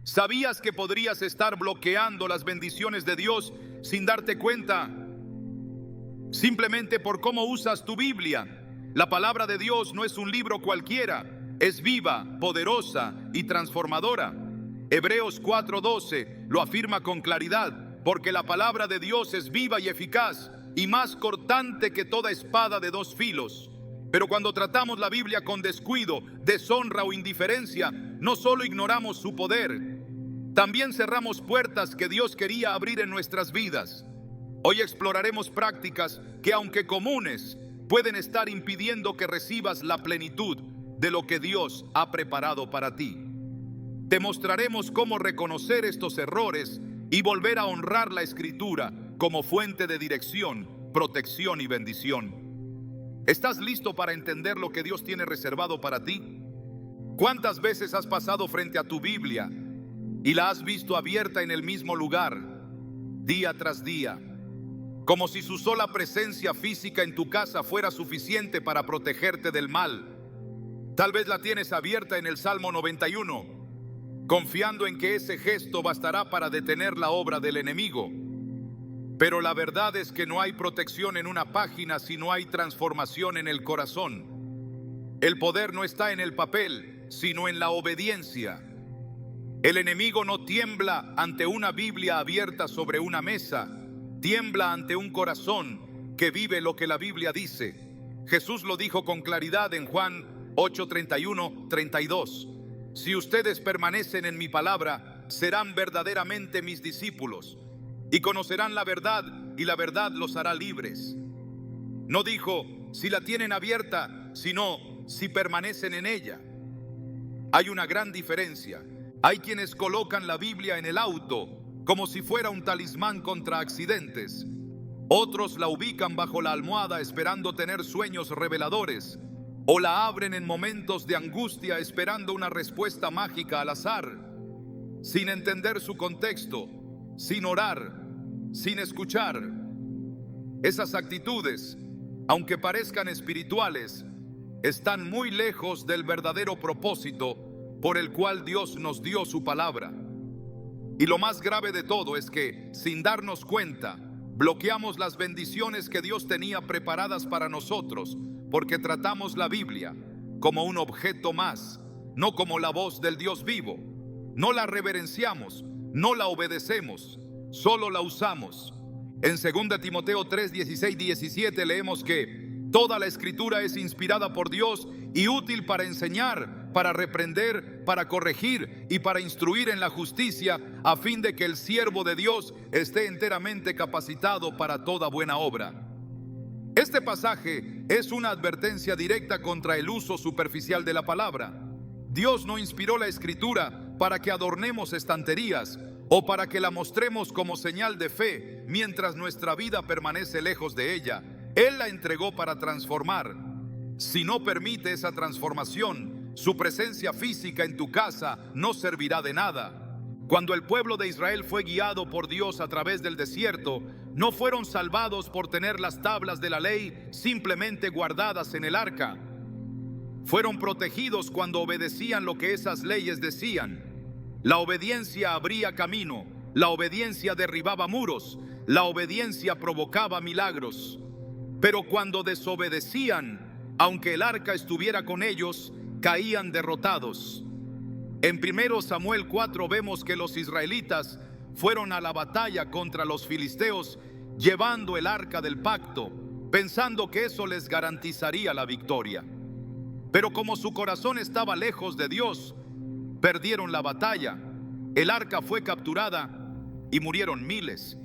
¿Sabías que podrías estar bloqueando las bendiciones de Dios sin darte cuenta? Simplemente por cómo usas tu Biblia. La palabra de Dios no es un libro cualquiera, es viva, poderosa y transformadora. Hebreos 4:12 lo afirma con claridad, porque la palabra de Dios es viva y eficaz y más cortante que toda espada de dos filos. Pero cuando tratamos la Biblia con descuido, deshonra o indiferencia, no solo ignoramos su poder, también cerramos puertas que Dios quería abrir en nuestras vidas. Hoy exploraremos prácticas que, aunque comunes, pueden estar impidiendo que recibas la plenitud de lo que Dios ha preparado para ti. Te mostraremos cómo reconocer estos errores y volver a honrar la Escritura como fuente de dirección, protección y bendición. ¿Estás listo para entender lo que Dios tiene reservado para ti? ¿Cuántas veces has pasado frente a tu Biblia y la has visto abierta en el mismo lugar, día tras día, como si su sola presencia física en tu casa fuera suficiente para protegerte del mal? Tal vez la tienes abierta en el Salmo 91, confiando en que ese gesto bastará para detener la obra del enemigo. Pero la verdad es que no hay protección en una página si no hay transformación en el corazón. El poder no está en el papel, sino en la obediencia. El enemigo no tiembla ante una Biblia abierta sobre una mesa, tiembla ante un corazón que vive lo que la Biblia dice. Jesús lo dijo con claridad en Juan 8:31-32. Si ustedes permanecen en mi palabra, serán verdaderamente mis discípulos y conocerán la verdad, y la verdad los hará libres. No dijo si la tienen abierta, sino si permanecen en ella. Hay una gran diferencia. Hay quienes colocan la Biblia en el auto como si fuera un talismán contra accidentes. Otros la ubican bajo la almohada esperando tener sueños reveladores, o la abren en momentos de angustia esperando una respuesta mágica al azar, sin entender su contexto, sin orar, sin escuchar. Esas actitudes, aunque parezcan espirituales, están muy lejos del verdadero propósito por el cual Dios nos dio su palabra. Y lo más grave de todo es que, sin darnos cuenta, bloqueamos las bendiciones que Dios tenía preparadas para nosotros, porque tratamos la Biblia como un objeto más, no como la voz del Dios vivo. No la reverenciamos, no la obedecemos, solo la usamos. En 2 Timoteo 3:16-17 leemos que toda la Escritura es inspirada por Dios y útil para enseñar, para reprender, para corregir y para instruir en la justicia, a fin de que el siervo de Dios esté enteramente capacitado para toda buena obra. Este pasaje es una advertencia directa contra el uso superficial de la palabra. Dios no inspiró la Escritura para que adornemos estanterías o para que la mostremos como señal de fe mientras nuestra vida permanece lejos de ella. Él la entregó para transformar. Si no permite esa transformación, su presencia física en tu casa no servirá de nada. Cuando el pueblo de Israel fue guiado por Dios a través del desierto, no fueron salvados por tener las tablas de la ley simplemente guardadas en el arca. Fueron protegidos cuando obedecían lo que esas leyes decían. La obediencia abría camino, la obediencia derribaba muros, la obediencia provocaba milagros. Pero cuando desobedecían, aunque el arca estuviera con ellos, caían derrotados. En 1 Samuel 4 vemos que los israelitas fueron a la batalla contra los filisteos llevando el arca del pacto, pensando que eso les garantizaría la victoria. Pero como su corazón estaba lejos de Dios, perdieron la batalla. El arca fue capturada y murieron miles.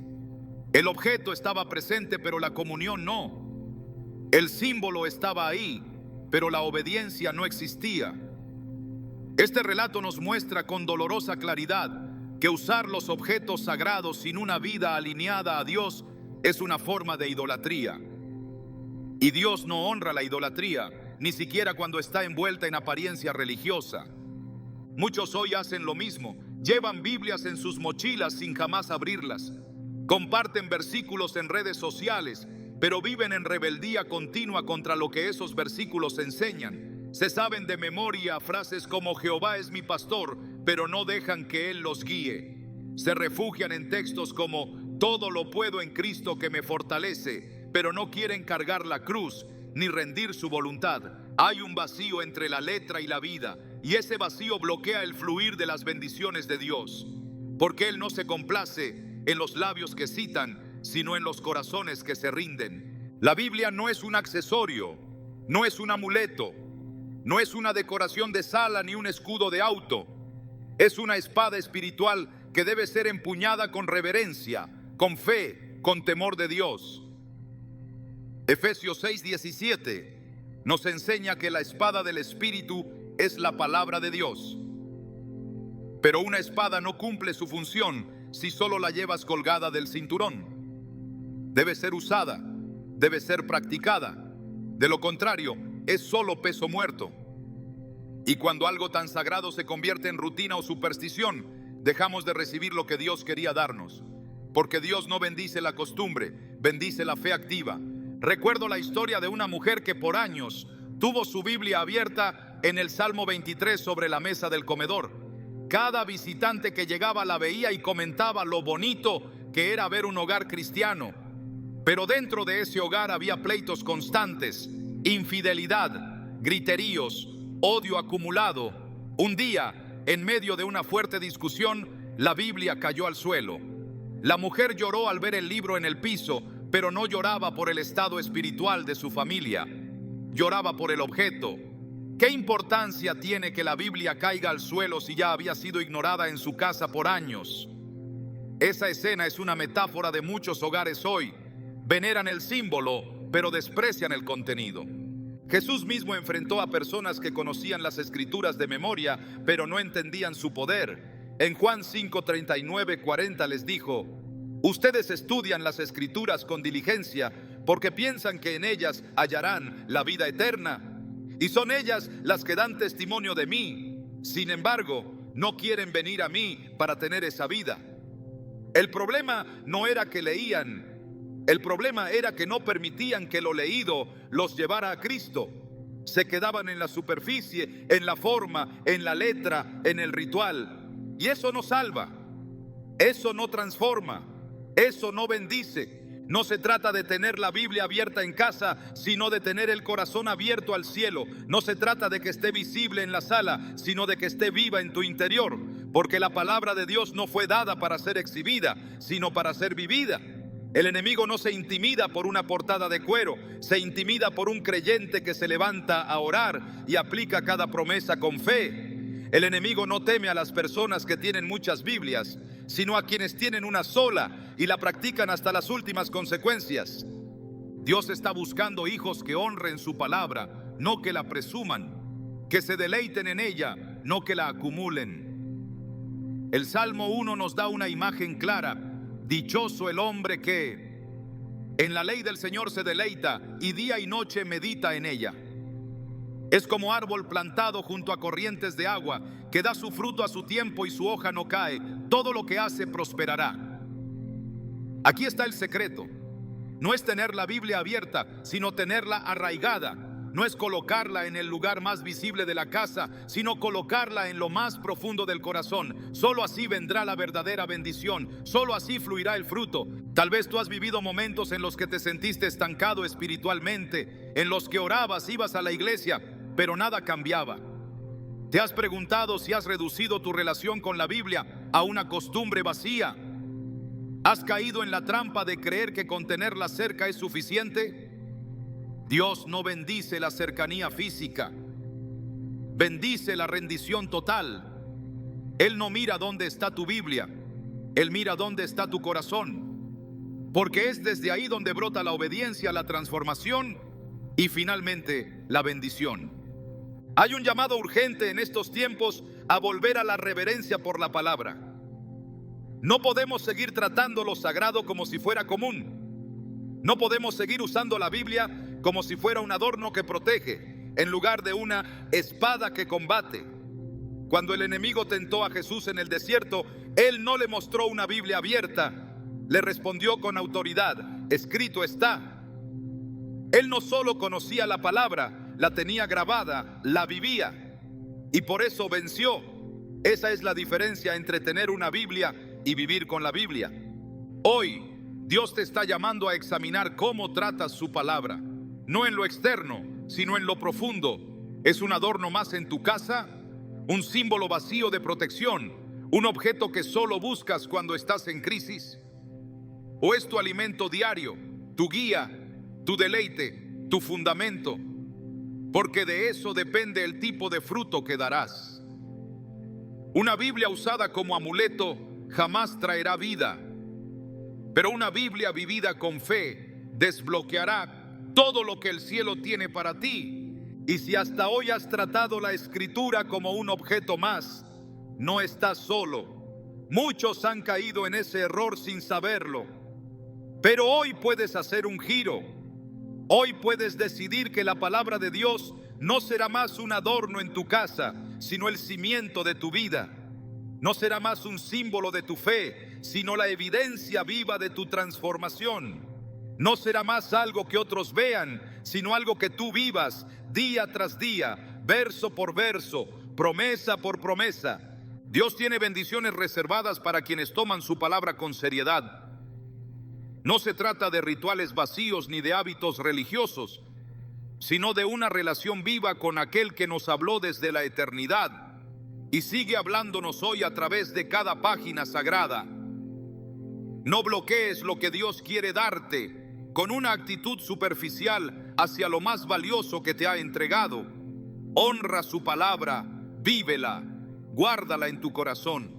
El objeto estaba presente, pero la comunión no. El símbolo estaba ahí, pero la obediencia no existía. Este relato nos muestra con dolorosa claridad que usar los objetos sagrados sin una vida alineada a Dios es una forma de idolatría. Y Dios no honra la idolatría, ni siquiera cuando está envuelta en apariencia religiosa. Muchos hoy hacen lo mismo, llevan Biblias en sus mochilas sin jamás abrirlas. Comparten versículos en redes sociales, pero viven en rebeldía continua contra lo que esos versículos enseñan. Se saben de memoria frases como Jehová es mi pastor, pero no dejan que Él los guíe. Se refugian en textos como todo lo puedo en Cristo que me fortalece, pero no quieren cargar la cruz ni rendir su voluntad. Hay un vacío entre la letra y la vida, y ese vacío bloquea el fluir de las bendiciones de Dios, porque Él no se complace en los labios que citan, sino en los corazones que se rinden. La Biblia no es un accesorio, no es un amuleto, no es una decoración de sala ni un escudo de auto. Es una espada espiritual que debe ser empuñada con reverencia, con fe, con temor de Dios. Efesios 6:17 nos enseña que la espada del Espíritu es la palabra de Dios. Pero una espada no cumple su función si solo la llevas colgada del cinturón. Debe ser usada, debe ser practicada. De lo contrario, es solo peso muerto. Y cuando algo tan sagrado se convierte en rutina o superstición, dejamos de recibir lo que Dios quería darnos. Porque Dios no bendice la costumbre, bendice la fe activa. Recuerdo la historia de una mujer que por años tuvo su Biblia abierta en el Salmo 23 sobre la mesa del comedor. Cada visitante que llegaba la veía y comentaba lo bonito que era ver un hogar cristiano. Pero dentro de ese hogar había pleitos constantes, infidelidad, griteríos, odio acumulado. Un día, en medio de una fuerte discusión, la Biblia cayó al suelo. La mujer lloró al ver el libro en el piso, pero no lloraba por el estado espiritual de su familia. Lloraba por el objeto. ¿Qué importancia tiene que la Biblia caiga al suelo si ya había sido ignorada en su casa por años? Esa escena es una metáfora de muchos hogares hoy. Veneran el símbolo, pero desprecian el contenido. Jesús mismo enfrentó a personas que conocían las Escrituras de memoria, pero no entendían su poder. En Juan 5:39-40 les dijo: ustedes estudian las Escrituras con diligencia porque piensan que en ellas hallarán la vida eterna, y son ellas las que dan testimonio de mí. Sin embargo, no quieren venir a mí para tener esa vida. El problema no era que leían, el problema era que no permitían que lo leído los llevara a Cristo. Se quedaban en la superficie, en la forma, en la letra, en el ritual. Y eso no salva, eso no transforma, eso no bendice. No se trata de tener la Biblia abierta en casa, sino de tener el corazón abierto al cielo. No se trata de que esté visible en la sala, sino de que esté viva en tu interior. Porque la palabra de Dios no fue dada para ser exhibida, sino para ser vivida. El enemigo no se intimida por una portada de cuero, se intimida por un creyente que se levanta a orar y aplica cada promesa con fe. El enemigo no teme a las personas que tienen muchas Biblias, sino a quienes tienen una sola y la practican hasta las últimas consecuencias. Dios está buscando hijos que honren su palabra, no que la presuman, que se deleiten en ella, no que la acumulen. El Salmo 1 nos da una imagen clara. Dichoso el hombre que en la ley del Señor se deleita y día y noche medita en ella. Es como árbol plantado junto a corrientes de agua, que da su fruto a su tiempo y su hoja no cae. Todo lo que hace prosperará. Aquí está el secreto. No es tener la Biblia abierta, sino tenerla arraigada. No es colocarla en el lugar más visible de la casa, sino colocarla en lo más profundo del corazón. Solo así vendrá la verdadera bendición. Solo así fluirá el fruto. Tal vez tú has vivido momentos en los que te sentiste estancado espiritualmente, en los que orabas, ibas a la iglesia, pero nada cambiaba. ¿Te has preguntado si has reducido tu relación con la Biblia a una costumbre vacía? ¿Has caído en la trampa de creer que con tenerla cerca es suficiente? Dios no bendice la cercanía física, bendice la rendición total. Él no mira dónde está tu Biblia, Él mira dónde está tu corazón, porque es desde ahí donde brota la obediencia, la transformación y finalmente la bendición. Hay un llamado urgente en estos tiempos a volver a la reverencia por la palabra. No podemos seguir tratando lo sagrado como si fuera común. No podemos seguir usando la Biblia como si fuera un adorno que protege, en lugar de una espada que combate. Cuando el enemigo tentó a Jesús en el desierto, Él no le mostró una Biblia abierta, le respondió con autoridad: escrito está. Él no solo conocía la palabra, la tenía grabada, la vivía, y por eso venció. Esa es la diferencia entre tener una Biblia y vivir con la Biblia. Hoy, Dios te está llamando a examinar cómo tratas su palabra, no en lo externo, sino en lo profundo. ¿Es un adorno más en tu casa? ¿Un símbolo vacío de protección? ¿Un objeto que solo buscas cuando estás en crisis? ¿O es tu alimento diario, tu guía, tu deleite, tu fundamento? Porque de eso depende el tipo de fruto que darás. Una Biblia usada como amuleto jamás traerá vida, pero una Biblia vivida con fe desbloqueará todo lo que el cielo tiene para ti. Y si hasta hoy has tratado la Escritura como un objeto más, no estás solo. Muchos han caído en ese error sin saberlo. Pero hoy puedes hacer un giro. Hoy puedes decidir que la palabra de Dios no será más un adorno en tu casa, sino el cimiento de tu vida. No será más un símbolo de tu fe, sino la evidencia viva de tu transformación. No será más algo que otros vean, sino algo que tú vivas día tras día, verso por verso, promesa por promesa. Dios tiene bendiciones reservadas para quienes toman su palabra con seriedad. No se trata de rituales vacíos ni de hábitos religiosos, sino de una relación viva con aquel que nos habló desde la eternidad y sigue hablándonos hoy a través de cada página sagrada. No bloquees lo que Dios quiere darte con una actitud superficial hacia lo más valioso que te ha entregado. Honra su palabra, vívela, guárdala en tu corazón.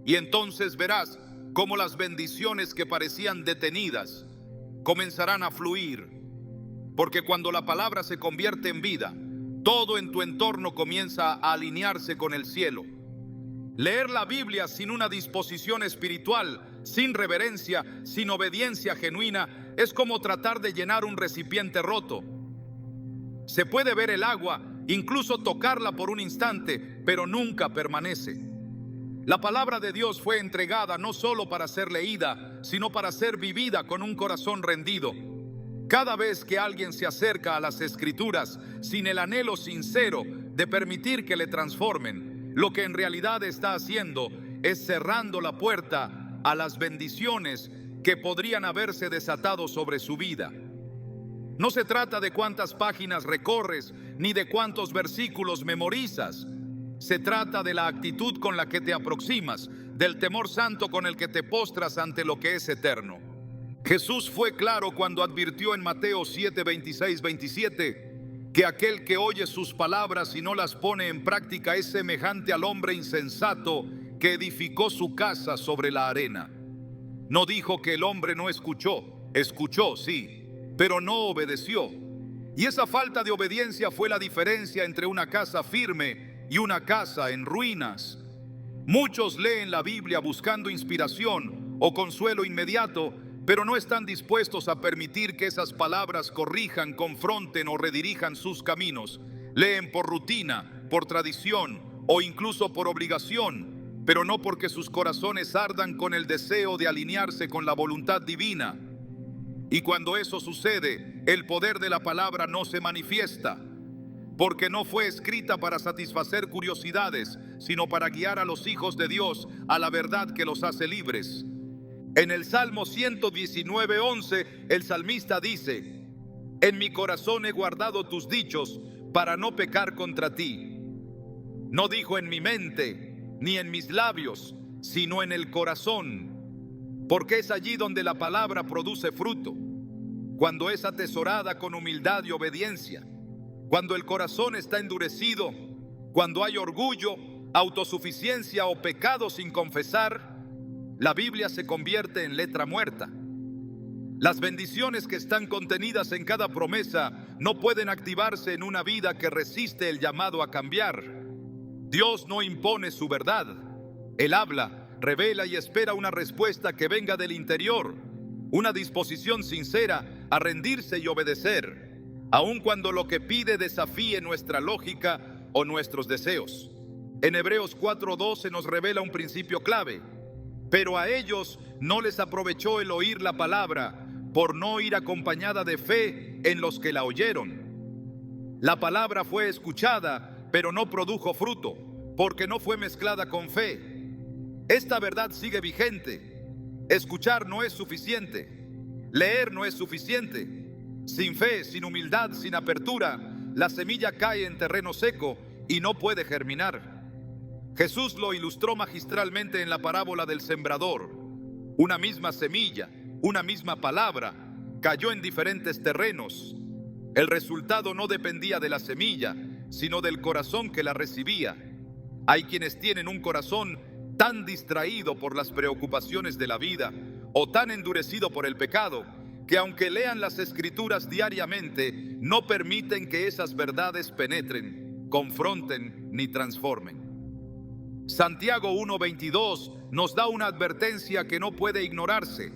Y entonces verás cómo las bendiciones que parecían detenidas comenzarán a fluir. Porque cuando la palabra se convierte en vida, todo en tu entorno comienza a alinearse con el cielo. Leer la Biblia sin una disposición espiritual, sin reverencia, sin obediencia genuina, es como tratar de llenar un recipiente roto. Se puede ver el agua, incluso tocarla por un instante, pero nunca permanece. La palabra de Dios fue entregada no solo para ser leída, sino para ser vivida con un corazón rendido. Cada vez que alguien se acerca a las Escrituras sin el anhelo sincero de permitir que le transformen, lo que en realidad está haciendo es cerrando la puerta a las bendiciones que podrían haberse desatado sobre su vida. No se trata de cuántas páginas recorres ni de cuántos versículos memorizas. Se trata de la actitud con la que te aproximas, del temor santo con el que te postras ante lo que es eterno. Jesús fue claro cuando advirtió en Mateo 7, 26, 27 que aquel que oye sus palabras y no las pone en práctica es semejante al hombre insensato que edificó su casa sobre la arena. No dijo que el hombre no escuchó, escuchó, sí, pero no obedeció. Y esa falta de obediencia fue la diferencia entre una casa firme y una casa en ruinas. Muchos leen la Biblia buscando inspiración o consuelo inmediato, pero no están dispuestos a permitir que esas palabras corrijan, confronten o redirijan sus caminos. Leen por rutina, por tradición o incluso por obligación, pero no porque sus corazones ardan con el deseo de alinearse con la voluntad divina. Y cuando eso sucede, el poder de la palabra no se manifiesta, porque no fue escrita para satisfacer curiosidades, sino para guiar a los hijos de Dios a la verdad que los hace libres. En el Salmo 119, 11, el salmista dice: en mi corazón he guardado tus dichos para no pecar contra ti. No dijo en mi mente, ni en mis labios, sino en el corazón, porque es allí donde la palabra produce fruto, cuando es atesorada con humildad y obediencia, cuando el corazón está endurecido, cuando hay orgullo, autosuficiencia o pecado sin confesar. La Biblia se convierte en letra muerta. Las bendiciones que están contenidas en cada promesa no pueden activarse en una vida que resiste el llamado a cambiar. Dios no impone su verdad. Él habla, revela y espera una respuesta que venga del interior, una disposición sincera a rendirse y obedecer, aun cuando lo que pide desafíe nuestra lógica o nuestros deseos. En Hebreos 4:12 nos revela un principio clave. Pero a ellos no les aprovechó el oír la palabra, por no ir acompañada de fe en los que la oyeron. La palabra fue escuchada, pero no produjo fruto. porque no fue mezclada con fe. Esta verdad sigue vigente. Escuchar no es suficiente. Leer no es suficiente. Sin fe, sin humildad, sin apertura, la semilla cae en terreno seco y no puede germinar. Jesús lo ilustró magistralmente en la parábola del sembrador. Una misma semilla, una misma palabra, cayó en diferentes terrenos. El resultado no dependía de la semilla, sino del corazón que la recibía. Hay quienes tienen un corazón tan distraído por las preocupaciones de la vida o tan endurecido por el pecado, que aunque lean las Escrituras diariamente, no permiten que esas verdades penetren, confronten ni transformen. Santiago 1:22 nos da una advertencia que no puede ignorarse.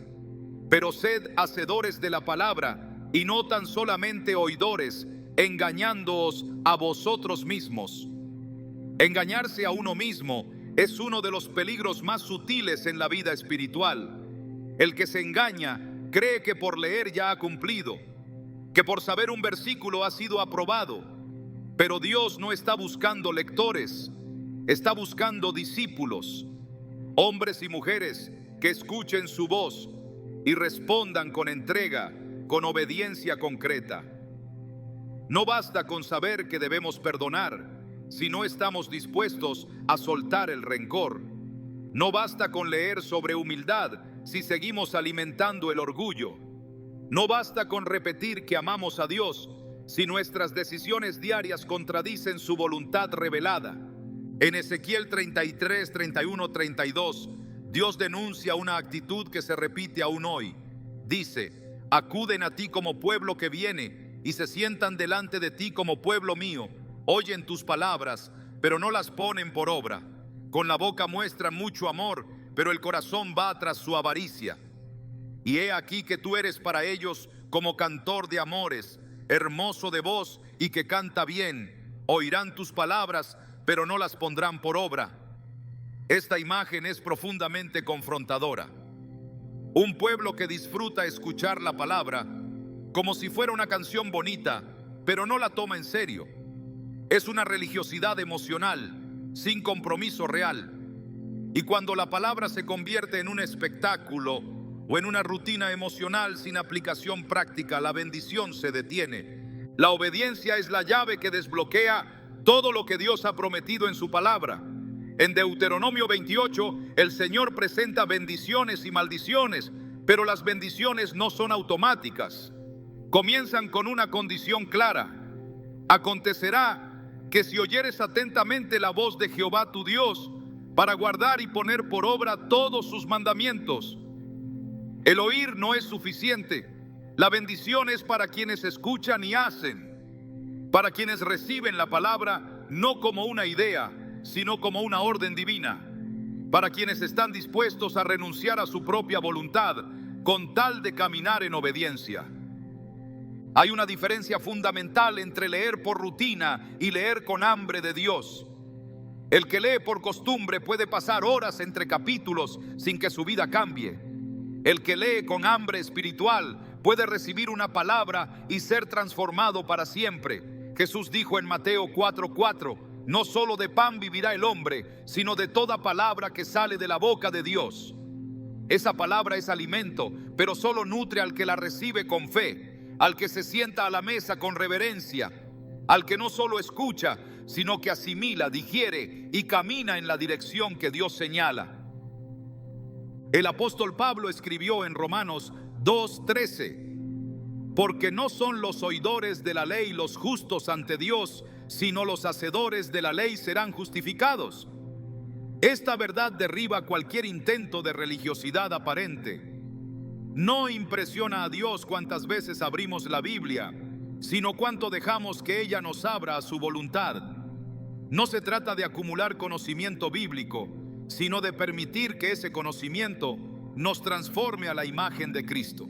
Pero sed hacedores de la palabra y no tan solamente oidores, engañándoos a vosotros mismos. Engañarse a uno mismo es uno de los peligros más sutiles en la vida espiritual. El que se engaña cree que por leer ya ha cumplido, que por saber un versículo ha sido aprobado. Pero Dios no está buscando lectores, está buscando discípulos, hombres y mujeres que escuchen su voz y respondan con entrega, con obediencia concreta. No basta con saber que debemos perdonar si no estamos dispuestos a soltar el rencor. No basta con leer sobre humildad si seguimos alimentando el orgullo. No basta con repetir que amamos a Dios si nuestras decisiones diarias contradicen su voluntad revelada. En Ezequiel 33, 31, 32, Dios denuncia una actitud que se repite aún hoy. Dice: acuden a ti como pueblo que viene y se sientan delante de ti como pueblo mío. Oyen tus palabras, pero no las ponen por obra. Con la boca muestran mucho amor, pero el corazón va tras su avaricia. Y he aquí que tú eres para ellos como cantor de amores, hermoso de voz y que canta bien. Oirán tus palabras, pero no las pondrán por obra. Esta imagen es profundamente confrontadora. Un pueblo que disfruta escuchar la palabra como si fuera una canción bonita, pero no la toma en serio. Es una religiosidad emocional, sin compromiso real. Y cuando la palabra se convierte en un espectáculo o en una rutina emocional sin aplicación práctica, la bendición se detiene. La obediencia es la llave que desbloquea todo lo que Dios ha prometido en su palabra. En Deuteronomio 28, el Señor presenta bendiciones y maldiciones, pero las bendiciones no son automáticas. Comienzan con una condición clara. Acontecerá que si oyeres atentamente la voz de Jehová tu Dios, para guardar y poner por obra todos sus mandamientos. El oír no es suficiente. La bendición es para quienes escuchan y hacen, para quienes reciben la palabra no como una idea, sino como una orden divina, para quienes están dispuestos a renunciar a su propia voluntad con tal de caminar en obediencia. Hay una diferencia fundamental entre leer por rutina y leer con hambre de Dios. El que lee por costumbre puede pasar horas entre capítulos sin que su vida cambie. El que lee con hambre espiritual puede recibir una palabra y ser transformado para siempre. Jesús dijo en Mateo 4:4: no solo de pan vivirá el hombre, sino de toda palabra que sale de la boca de Dios. Esa palabra es alimento, pero solo nutre al que la recibe con fe, al que se sienta a la mesa con reverencia, al que no solo escucha, sino que asimila, digiere y camina en la dirección que Dios señala. El apóstol Pablo escribió en Romanos 2:13: porque no son los oidores de la ley los justos ante Dios, sino los hacedores de la ley serán justificados. Esta verdad derriba cualquier intento de religiosidad aparente. No impresiona a Dios cuántas veces abrimos la Biblia, sino cuánto dejamos que ella nos abra a su voluntad. No se trata de acumular conocimiento bíblico, sino de permitir que ese conocimiento nos transforme a la imagen de Cristo.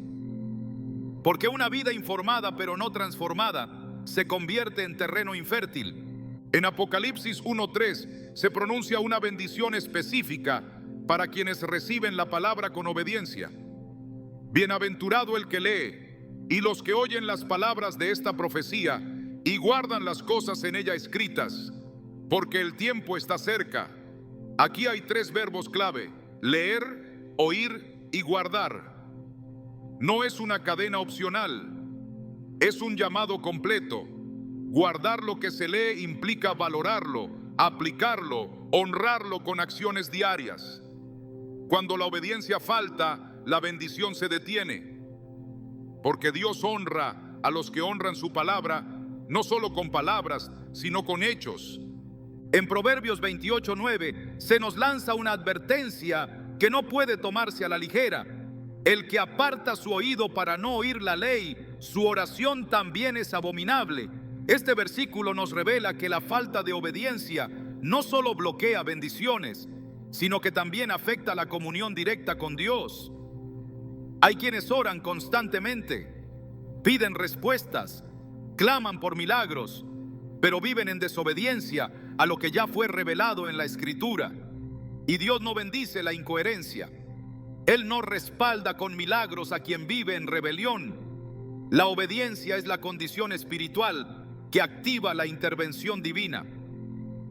Porque una vida informada pero no transformada se convierte en terreno infértil. En Apocalipsis 1:3 se pronuncia una bendición específica para quienes reciben la palabra con obediencia. Bienaventurado el que lee y los que oyen las palabras de esta profecía y guardan las cosas en ella escritas, porque el tiempo está cerca. Aquí hay tres verbos clave: leer, oír y guardar. No es una cadena opcional, es un llamado completo. Guardar lo que se lee implica valorarlo, aplicarlo, honrarlo con acciones diarias. Cuando la obediencia falta, la bendición se detiene, porque Dios honra a los que honran su palabra, no solo con palabras, sino con hechos. En Proverbios 28:9 se nos lanza una advertencia que no puede tomarse a la ligera. El que aparta su oído para no oír la ley, su oración también es abominable. Este versículo nos revela que la falta de obediencia no solo bloquea bendiciones, sino que también afecta la comunión directa con Dios. Hay quienes oran constantemente, piden respuestas, claman por milagros, pero viven en desobediencia a lo que ya fue revelado en la Escritura. Y Dios no bendice la incoherencia. Él no respalda con milagros a quien vive en rebelión. La obediencia es la condición espiritual que activa la intervención divina.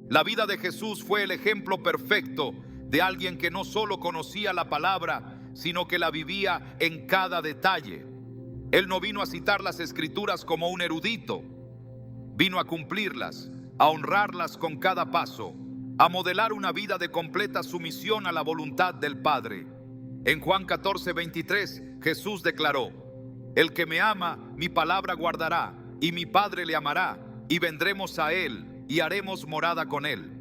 La vida de Jesús fue el ejemplo perfecto de alguien que no solo conocía la palabra, sino que la vivía en cada detalle. Él no vino a citar las Escrituras como un erudito, vino a cumplirlas, a honrarlas con cada paso, a modelar una vida de completa sumisión a la voluntad del Padre. En Juan 14:23, Jesús declaró: el que me ama, mi palabra guardará, y mi Padre le amará, y vendremos a él, y haremos morada con él.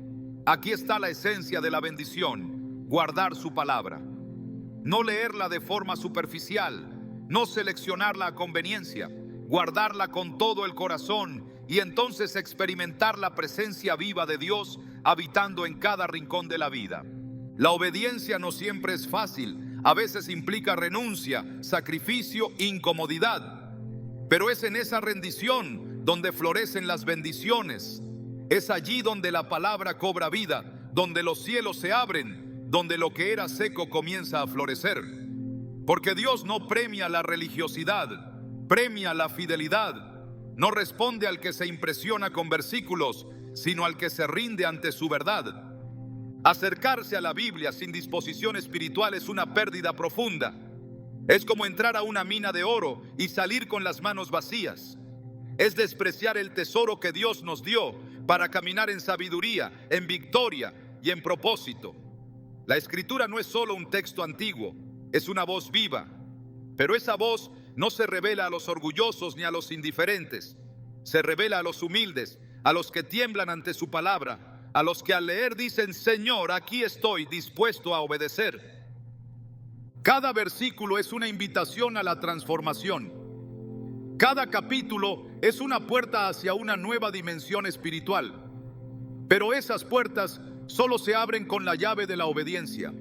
Aquí está la esencia de la bendición: guardar su palabra. No leerla de forma superficial, no seleccionarla a conveniencia, guardarla con todo el corazón y entonces experimentar la presencia viva de Dios habitando en cada rincón de la vida. La obediencia no siempre es fácil, a veces implica renuncia, sacrificio, incomodidad. Pero es en esa rendición donde florecen las bendiciones. Es allí donde la palabra cobra vida, donde los cielos se abren, donde lo que era seco comienza a florecer. Porque Dios no premia la religiosidad, premia la fidelidad. No responde al que se impresiona con versículos, sino al que se rinde ante su verdad. Acercarse a la Biblia sin disposición espiritual es una pérdida profunda. Es como entrar a una mina de oro y salir con las manos vacías. Es despreciar el tesoro que Dios nos dio para caminar en sabiduría, en victoria y en propósito. La Escritura no es solo un texto antiguo, es una voz viva. Pero esa voz no se revela a los orgullosos ni a los indiferentes. Se revela a los humildes, a los que tiemblan ante su palabra, a los que al leer dicen: Señor, aquí estoy dispuesto a obedecer. Cada versículo es una invitación a la transformación. Cada capítulo es una puerta hacia una nueva dimensión espiritual. Pero esas puertas solo se abren con la llave de la obediencia.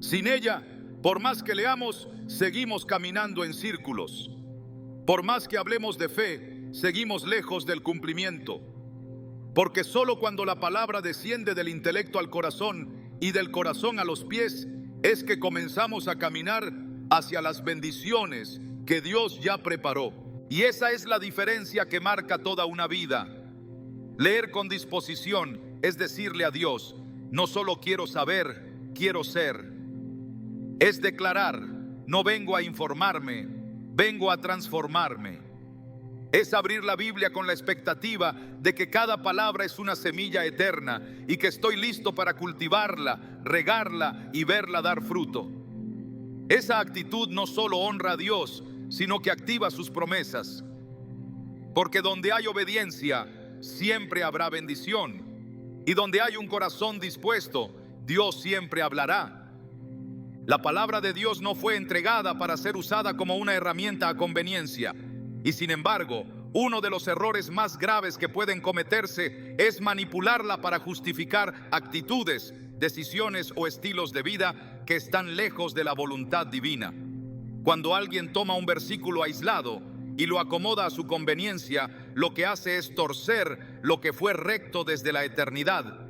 Sin ella, por más que leamos, seguimos caminando en círculos. Por más que hablemos de fe, seguimos lejos del cumplimiento. Porque solo cuando la palabra desciende del intelecto al corazón y del corazón a los pies, es que comenzamos a caminar hacia las bendiciones que Dios ya preparó. Y esa es la diferencia que marca toda una vida. Leer con disposición es decirle a Dios: no solo quiero saber, quiero ser. Es declarar: no vengo a informarme, vengo a transformarme. Es abrir la Biblia con la expectativa de que cada palabra es una semilla eterna y que estoy listo para cultivarla, regarla y verla dar fruto. Esa actitud no solo honra a Dios, sino que activa sus promesas. Porque donde hay obediencia, siempre habrá bendición. Y donde hay un corazón dispuesto, Dios siempre hablará. La palabra de Dios no fue entregada para ser usada como una herramienta a conveniencia. Y sin embargo, uno de los errores más graves que pueden cometerse es manipularla para justificar actitudes, decisiones o estilos de vida que están lejos de la voluntad divina. Cuando alguien toma un versículo aislado y lo acomoda a su conveniencia, lo que hace es torcer lo que fue recto desde la eternidad.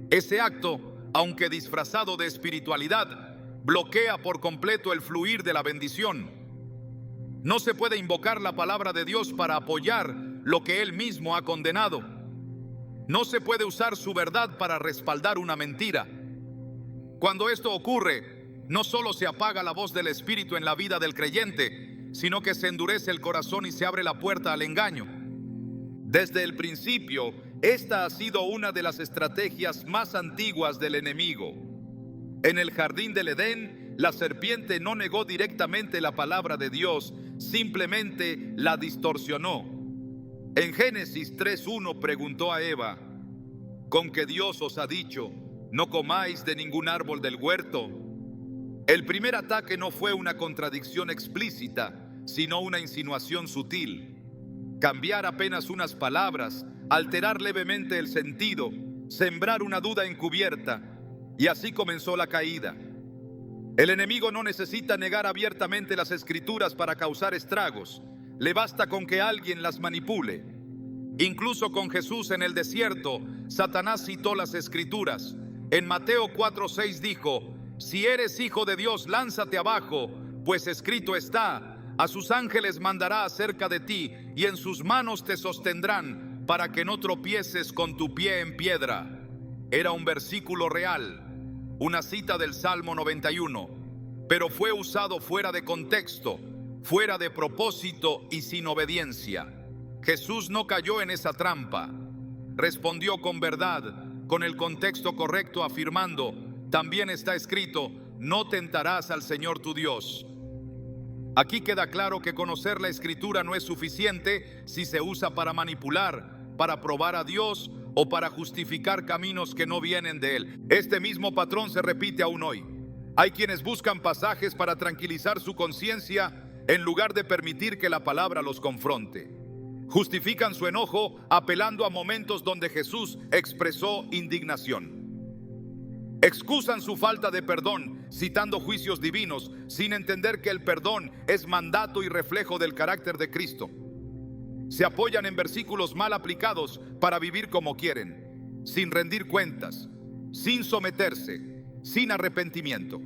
Ese acto, aunque disfrazado de espiritualidad, bloquea por completo el fluir de la bendición. No se puede invocar la palabra de Dios para apoyar lo que Él mismo ha condenado. No se puede usar su verdad para respaldar una mentira. Cuando esto ocurre, no solo se apaga la voz del Espíritu en la vida del creyente, sino que se endurece el corazón y se abre la puerta al engaño. Desde el principio, esta ha sido una de las estrategias más antiguas del enemigo. En el jardín del Edén, la serpiente no negó directamente la palabra de Dios, simplemente la distorsionó. En Génesis 3:1 preguntó a Eva: ¿con qué Dios os ha dicho, no comáis de ningún árbol del huerto? El primer ataque no fue una contradicción explícita, sino una insinuación sutil. Cambiar apenas unas palabras, alterar levemente el sentido, sembrar una duda encubierta, y así comenzó la caída. El enemigo no necesita negar abiertamente las escrituras para causar estragos. Le basta con que alguien las manipule. Incluso con Jesús en el desierto, Satanás citó las escrituras. En Mateo 4:6 dijo: si eres hijo de Dios, lánzate abajo, pues escrito está: a sus ángeles mandará acerca de ti, y en sus manos te sostendrán, para que no tropieces con tu pie en piedra. Era un versículo real, una cita del Salmo 91, pero fue usado fuera de contexto, fuera de propósito y sin obediencia. Jesús no cayó en esa trampa. Respondió con verdad, con el contexto correcto, afirmando: también está escrito, no tentarás al Señor tu Dios. Aquí queda claro que conocer la Escritura no es suficiente si se usa para manipular, para probar a Dios o para justificar caminos que no vienen de Él. Este mismo patrón se repite aún hoy. Hay quienes buscan pasajes para tranquilizar su conciencia en lugar de permitir que la palabra los confronte. Justifican su enojo apelando a momentos donde Jesús expresó indignación. Excusan su falta de perdón citando juicios divinos, sin entender que el perdón es mandato y reflejo del carácter de Cristo. Se apoyan en versículos mal aplicados para vivir como quieren, sin rendir cuentas, sin someterse, sin arrepentimiento.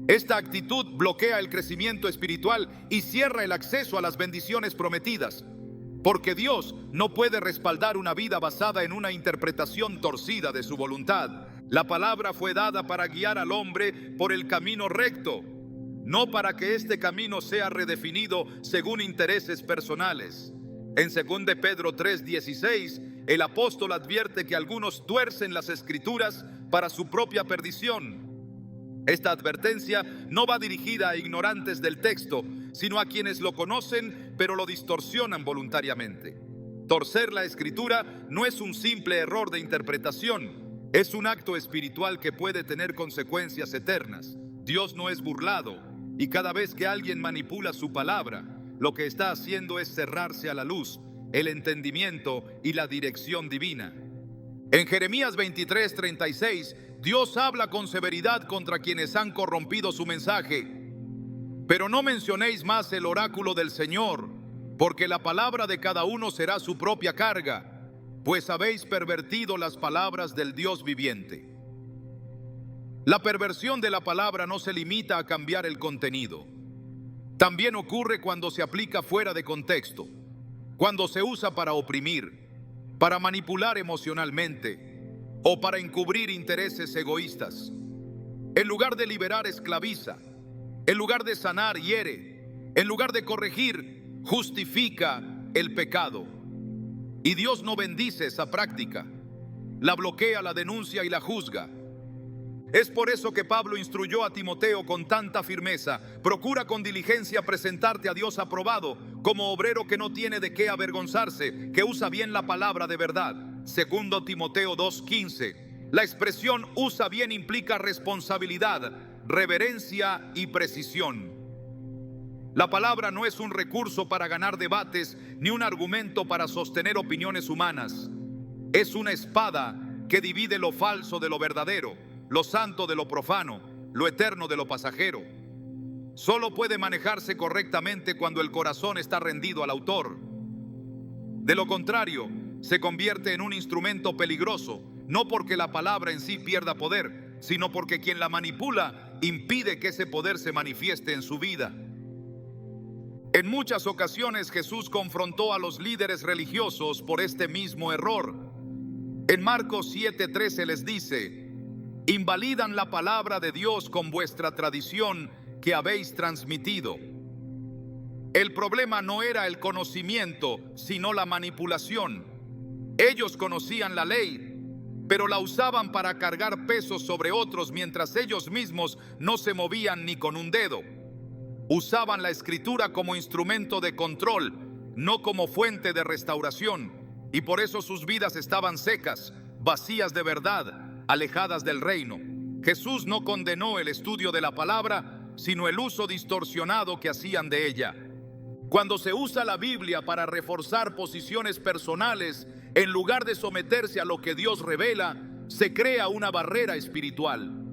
Esta actitud bloquea el crecimiento espiritual y cierra el acceso a las bendiciones prometidas, porque Dios no puede respaldar una vida basada en una interpretación torcida de su voluntad. La palabra fue dada para guiar al hombre por el camino recto, no para que este camino sea redefinido según intereses personales. En 2 Pedro 3:16, el apóstol advierte que algunos tuercen las escrituras para su propia perdición. Esta advertencia no va dirigida a ignorantes del texto, sino a quienes lo conocen pero lo distorsionan voluntariamente. Torcer la escritura no es un simple error de interpretación. Es un acto espiritual que puede tener consecuencias eternas. Dios no es burlado, y cada vez que alguien manipula su palabra, lo que está haciendo es cerrarse a la luz, el entendimiento y la dirección divina. En Jeremías 23:36, Dios habla con severidad contra quienes han corrompido su mensaje. Pero no mencionéis más el oráculo del Señor, porque la palabra de cada uno será su propia carga, pues habéis pervertido las palabras del Dios viviente. La perversión de la palabra no se limita a cambiar el contenido. También ocurre cuando se aplica fuera de contexto, cuando se usa para oprimir, para manipular emocionalmente o para encubrir intereses egoístas. En lugar de liberar, esclaviza. En lugar de sanar, hiere. En lugar de corregir, justifica el pecado. Y Dios no bendice esa práctica, la bloquea, la denuncia y la juzga. Es por eso que Pablo instruyó a Timoteo con tanta firmeza: procura con diligencia presentarte a Dios aprobado, como obrero que no tiene de qué avergonzarse, que usa bien la palabra de verdad. 2 Timoteo 2:15. La expresión usa bien implica responsabilidad, reverencia y precisión. La palabra no es un recurso para ganar debates ni un argumento para sostener opiniones humanas. Es una espada que divide lo falso de lo verdadero, lo santo de lo profano, lo eterno de lo pasajero. Solo puede manejarse correctamente cuando el corazón está rendido al autor. De lo contrario, se convierte en un instrumento peligroso, no porque la palabra en sí pierda poder, sino porque quien la manipula impide que ese poder se manifieste en su vida. En muchas ocasiones Jesús confrontó a los líderes religiosos por este mismo error. En Marcos 7:13 les dice: invalidan la palabra de Dios con vuestra tradición que habéis transmitido. El problema no era el conocimiento, sino la manipulación. Ellos conocían la ley, pero la usaban para cargar pesos sobre otros mientras ellos mismos no se movían ni con un dedo. Usaban la escritura como instrumento de control, no como fuente de restauración, y por eso sus vidas estaban secas, vacías de verdad, alejadas del reino. Jesús no condenó el estudio de la palabra, sino el uso distorsionado que hacían de ella. Cuando se usa la Biblia para reforzar posiciones personales, en lugar de someterse a lo que Dios revela, se crea una barrera espiritual.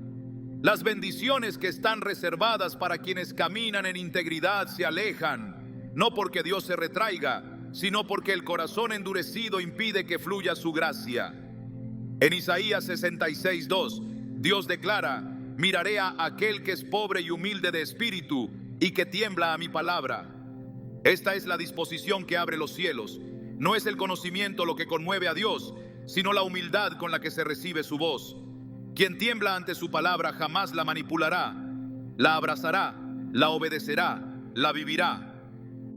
Las bendiciones que están reservadas para quienes caminan en integridad se alejan, no porque Dios se retraiga, sino porque el corazón endurecido impide que fluya su gracia. En Isaías 66:2, Dios declara: miraré a aquel que es pobre y humilde de espíritu y que tiembla a mi palabra. Esta es la disposición que abre los cielos. No es el conocimiento lo que conmueve a Dios, sino la humildad con la que se recibe su voz. Quien tiembla ante su palabra jamás la manipulará, la abrazará, la obedecerá, la vivirá.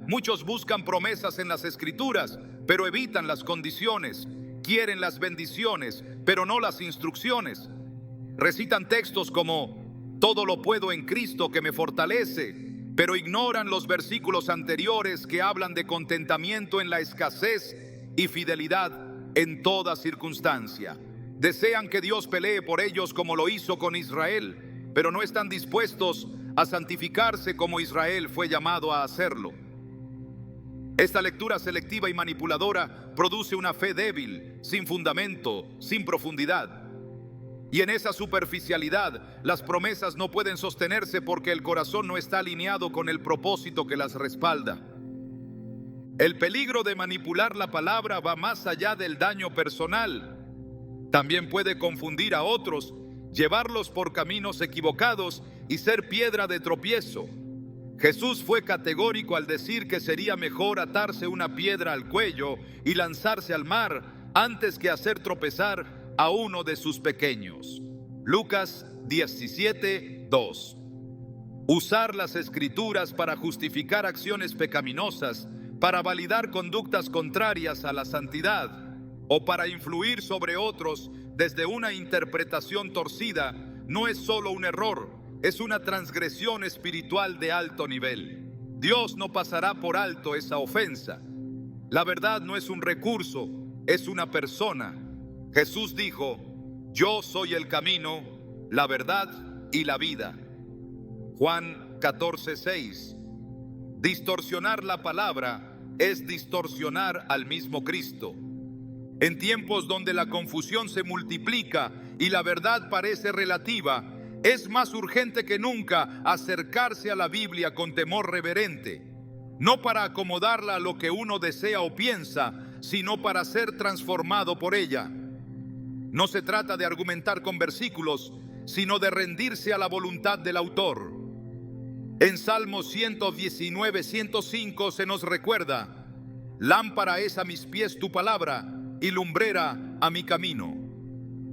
Muchos buscan promesas en las Escrituras, pero evitan las condiciones. Quieren las bendiciones, pero no las instrucciones. Recitan textos como: todo lo puedo en Cristo que me fortalece, pero ignoran los versículos anteriores que hablan de contentamiento en la escasez y fidelidad en toda circunstancia. Desean que Dios pelee por ellos como lo hizo con Israel, pero no están dispuestos a santificarse como Israel fue llamado a hacerlo. Esta lectura selectiva y manipuladora produce una fe débil, sin fundamento, sin profundidad. Y en esa superficialidad, las promesas no pueden sostenerse porque el corazón no está alineado con el propósito que las respalda. El peligro de manipular la palabra va más allá del daño personal. También puede confundir a otros, llevarlos por caminos equivocados y ser piedra de tropiezo. Jesús fue categórico al decir que sería mejor atarse una piedra al cuello y lanzarse al mar antes que hacer tropezar a uno de sus pequeños. Lucas 17:2. Usar las Escrituras para justificar acciones pecaminosas, para validar conductas contrarias a la santidad o para influir sobre otros desde una interpretación torcida no es solo un error, es una transgresión espiritual de alto nivel. Dios no pasará por alto esa ofensa. La verdad no es un recurso, es una persona. Jesús dijo: yo soy el camino, la verdad y la vida. Juan 14:6. Distorsionar la palabra es distorsionar al mismo Cristo. En tiempos donde la confusión se multiplica y la verdad parece relativa, es más urgente que nunca acercarse a la Biblia con temor reverente, no para acomodarla a lo que uno desea o piensa, sino para ser transformado por ella. No se trata de argumentar con versículos, sino de rendirse a la voluntad del autor. En Salmos 119:105 se nos recuerda: lámpara es a mis pies tu palabra y lumbrera a mi camino.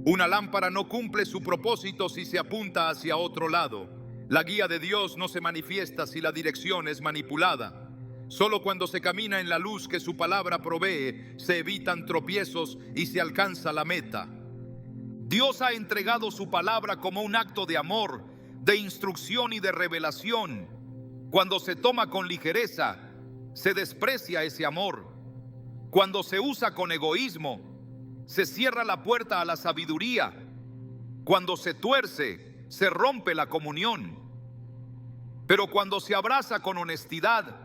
Una lámpara no cumple su propósito si se apunta hacia otro lado. La guía de Dios no se manifiesta si la dirección es manipulada. Solo cuando se camina en la luz que su palabra provee, se evitan tropiezos y se alcanza la meta. Dios ha entregado su palabra como un acto de amor, de instrucción y de revelación. Cuando se toma con ligereza, se desprecia ese amor. Cuando se usa con egoísmo, se cierra la puerta a la sabiduría. Cuando se tuerce, se rompe la comunión. Pero cuando se abraza con honestidad,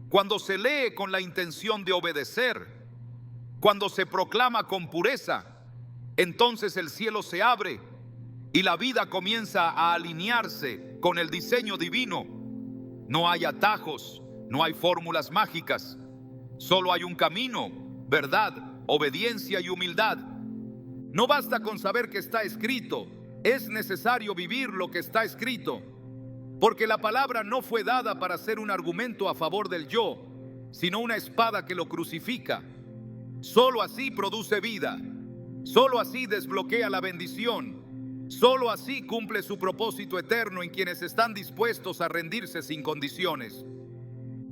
cuando se lee con la intención de obedecer, cuando se proclama con pureza, entonces el cielo se abre y la vida comienza a alinearse con el diseño divino. No hay atajos, no hay fórmulas mágicas. Solo hay un camino, verdad, obediencia y humildad. No basta con saber que está escrito, es necesario vivir lo que está escrito, porque la palabra no fue dada para ser un argumento a favor del yo, sino una espada que lo crucifica. Solo así produce vida. Solo así desbloquea la bendición. Solo así cumple su propósito eterno en quienes están dispuestos a rendirse sin condiciones.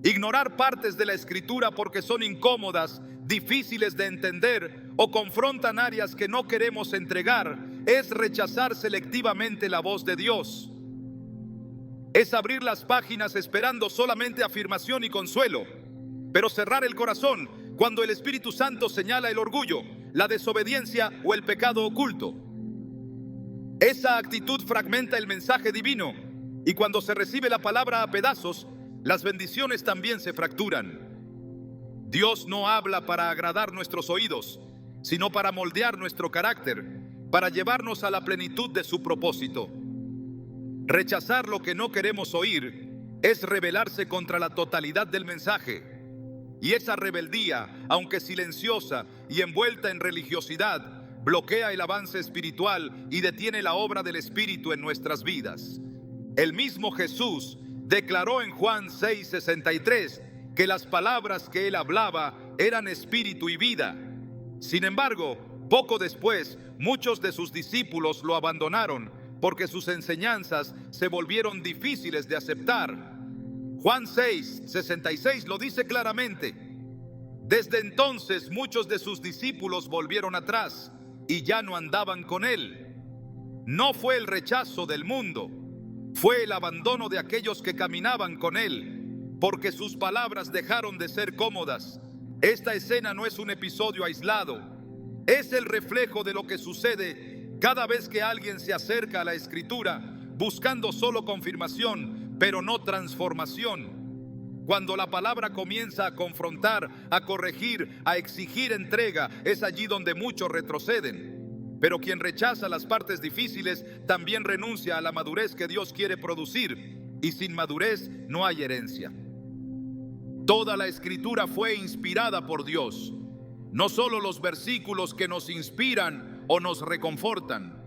Ignorar partes de la Escritura porque son incómodas, difíciles de entender o confrontan áreas que no queremos entregar es rechazar selectivamente la voz de Dios. Es abrir las páginas esperando solamente afirmación y consuelo, pero cerrar el corazón cuando el Espíritu Santo señala el orgullo, la desobediencia o el pecado oculto. Esa actitud fragmenta el mensaje divino y cuando se recibe la palabra a pedazos, las bendiciones también se fracturan. Dios no habla para agradar nuestros oídos, sino para moldear nuestro carácter, para llevarnos a la plenitud de su propósito. Rechazar lo que no queremos oír es rebelarse contra la totalidad del mensaje. Y esa rebeldía, aunque silenciosa y envuelta en religiosidad, bloquea el avance espiritual y detiene la obra del Espíritu en nuestras vidas. El mismo Jesús declaró en Juan 6:63 que las palabras que él hablaba eran espíritu y vida. Sin embargo, poco después, muchos de sus discípulos lo abandonaron porque sus enseñanzas se volvieron difíciles de aceptar. Juan 6:66 lo dice claramente. Desde entonces muchos de sus discípulos volvieron atrás y ya no andaban con él. No fue el rechazo del mundo, fue el abandono de aquellos que caminaban con él, porque sus palabras dejaron de ser cómodas. Esta escena no es un episodio aislado, es el reflejo de lo que sucede cada vez que alguien se acerca a la Escritura buscando solo confirmación, pero no transformación. Cuando la palabra comienza a confrontar, a corregir, a exigir entrega, es allí donde muchos retroceden. Pero quien rechaza las partes difíciles también renuncia a la madurez que Dios quiere producir, y sin madurez no hay herencia. Toda la Escritura fue inspirada por Dios, no solo los versículos que nos inspiran o nos reconfortan.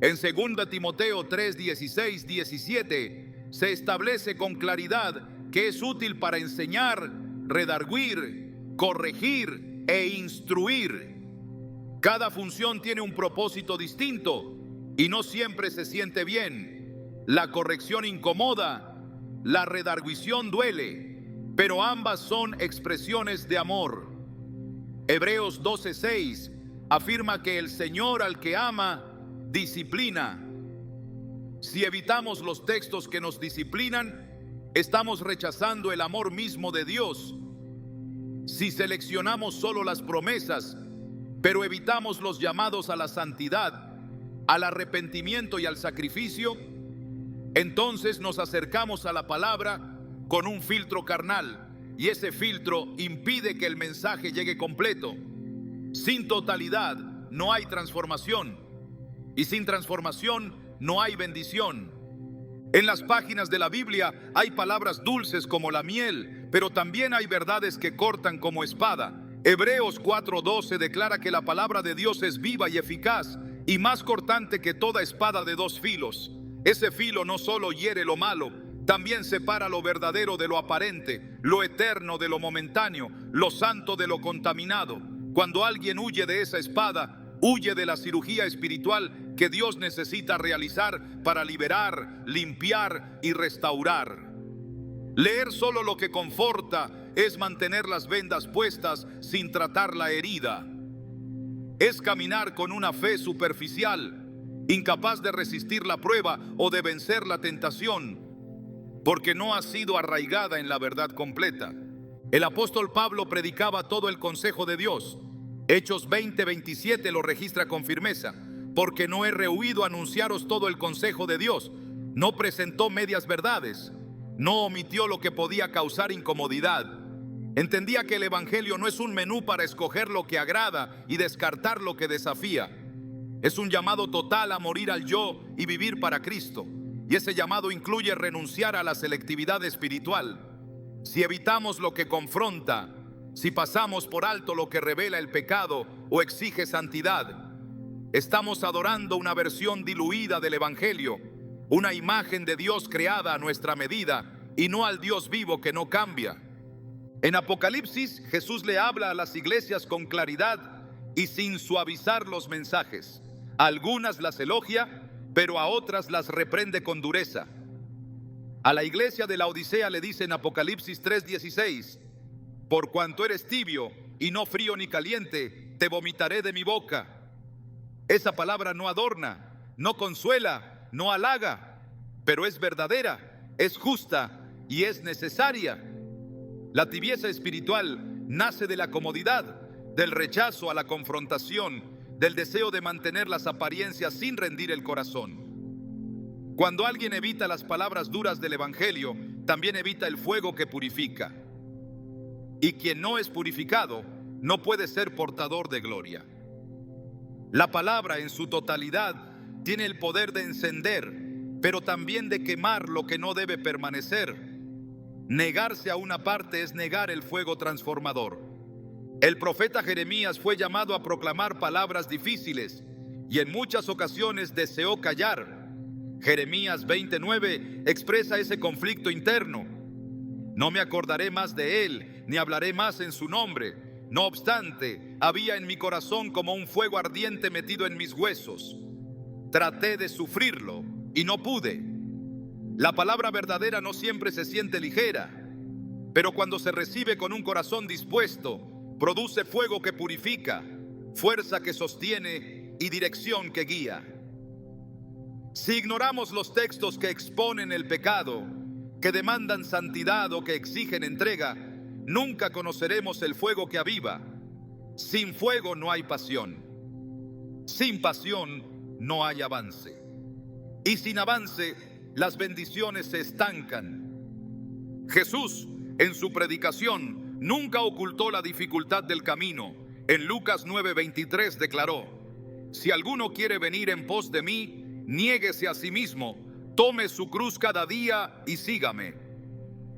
En 2 Timoteo 3:16, 17 se establece con claridad que es útil para enseñar, redarguir, corregir e instruir. Cada función tiene un propósito distinto y no siempre se siente bien. La corrección incomoda, la redarguición duele, pero ambas son expresiones de amor. Hebreos 12:6 afirma que el Señor al que ama, disciplina. Si evitamos los textos que nos disciplinan, estamos rechazando el amor mismo de Dios. Si seleccionamos solo las promesas, pero evitamos los llamados a la santidad, al arrepentimiento y al sacrificio, entonces nos acercamos a la palabra con un filtro carnal, y ese filtro impide que el mensaje llegue completo. Sin totalidad no hay transformación, y sin transformación no hay bendición. En las páginas de la Biblia hay palabras dulces como la miel, pero también hay verdades que cortan como espada. Hebreos 4:12 declara que la palabra de Dios es viva y eficaz, y más cortante que toda espada de dos filos. Ese filo no solo hiere lo malo, también separa lo verdadero de lo aparente, lo eterno de lo momentáneo, lo santo de lo contaminado. Cuando alguien huye de esa espada, huye de la cirugía espiritual que Dios necesita realizar para liberar, limpiar y restaurar. Leer solo lo que conforta es mantener las vendas puestas sin tratar la herida. Es caminar con una fe superficial, incapaz de resistir la prueba o de vencer la tentación, porque no ha sido arraigada en la verdad completa. El apóstol Pablo predicaba todo el consejo de Dios. Hechos 20:27 lo registra con firmeza. Porque no he rehuido anunciaros todo el consejo de Dios. No presentó medias verdades. No omitió lo que podía causar incomodidad. Entendía que el evangelio no es un menú para escoger lo que agrada y descartar lo que desafía. Es un llamado total a morir al yo y vivir para Cristo. Y ese llamado incluye renunciar a la selectividad espiritual. Si evitamos lo que confronta, si pasamos por alto lo que revela el pecado o exige santidad, estamos adorando una versión diluida del evangelio, una imagen de Dios creada a nuestra medida y no al Dios vivo que no cambia. En Apocalipsis, Jesús le habla a las iglesias con claridad y sin suavizar los mensajes. A algunas las elogia, pero a otras las reprende con dureza. A la iglesia de la Odisea le dice en Apocalipsis 3:16: por cuanto eres tibio y no frío ni caliente, te vomitaré de mi boca. Esa palabra no adorna, no consuela, no halaga, pero es verdadera, es justa y es necesaria. La tibieza espiritual nace de la comodidad, del rechazo a la confrontación, del deseo de mantener las apariencias sin rendir el corazón. Cuando alguien evita las palabras duras del Evangelio, también evita el fuego que purifica. Y quien no es purificado no puede ser portador de gloria. La palabra en su totalidad tiene el poder de encender, pero también de quemar lo que no debe permanecer. Negarse a una parte es negar el fuego transformador. El profeta Jeremías fue llamado a proclamar palabras difíciles y en muchas ocasiones deseó callar. Jeremías 29 expresa ese conflicto interno. No me acordaré más de él, ni hablaré más en su nombre. No obstante, había en mi corazón como un fuego ardiente metido en mis huesos. Traté de sufrirlo y no pude. La palabra verdadera no siempre se siente ligera, pero cuando se recibe con un corazón dispuesto, produce fuego que purifica, fuerza que sostiene y dirección que guía. Si ignoramos los textos que exponen el pecado, que demandan santidad o que exigen entrega, nunca conoceremos el fuego que aviva. Sin fuego no hay pasión. Sin pasión no hay avance. Y sin avance, las bendiciones se estancan. Jesús, en su predicación, nunca ocultó la dificultad del camino. En Lucas 9:23 declaró: si alguno quiere venir en pos de mí, niéguese a sí mismo, tome su cruz cada día y sígame.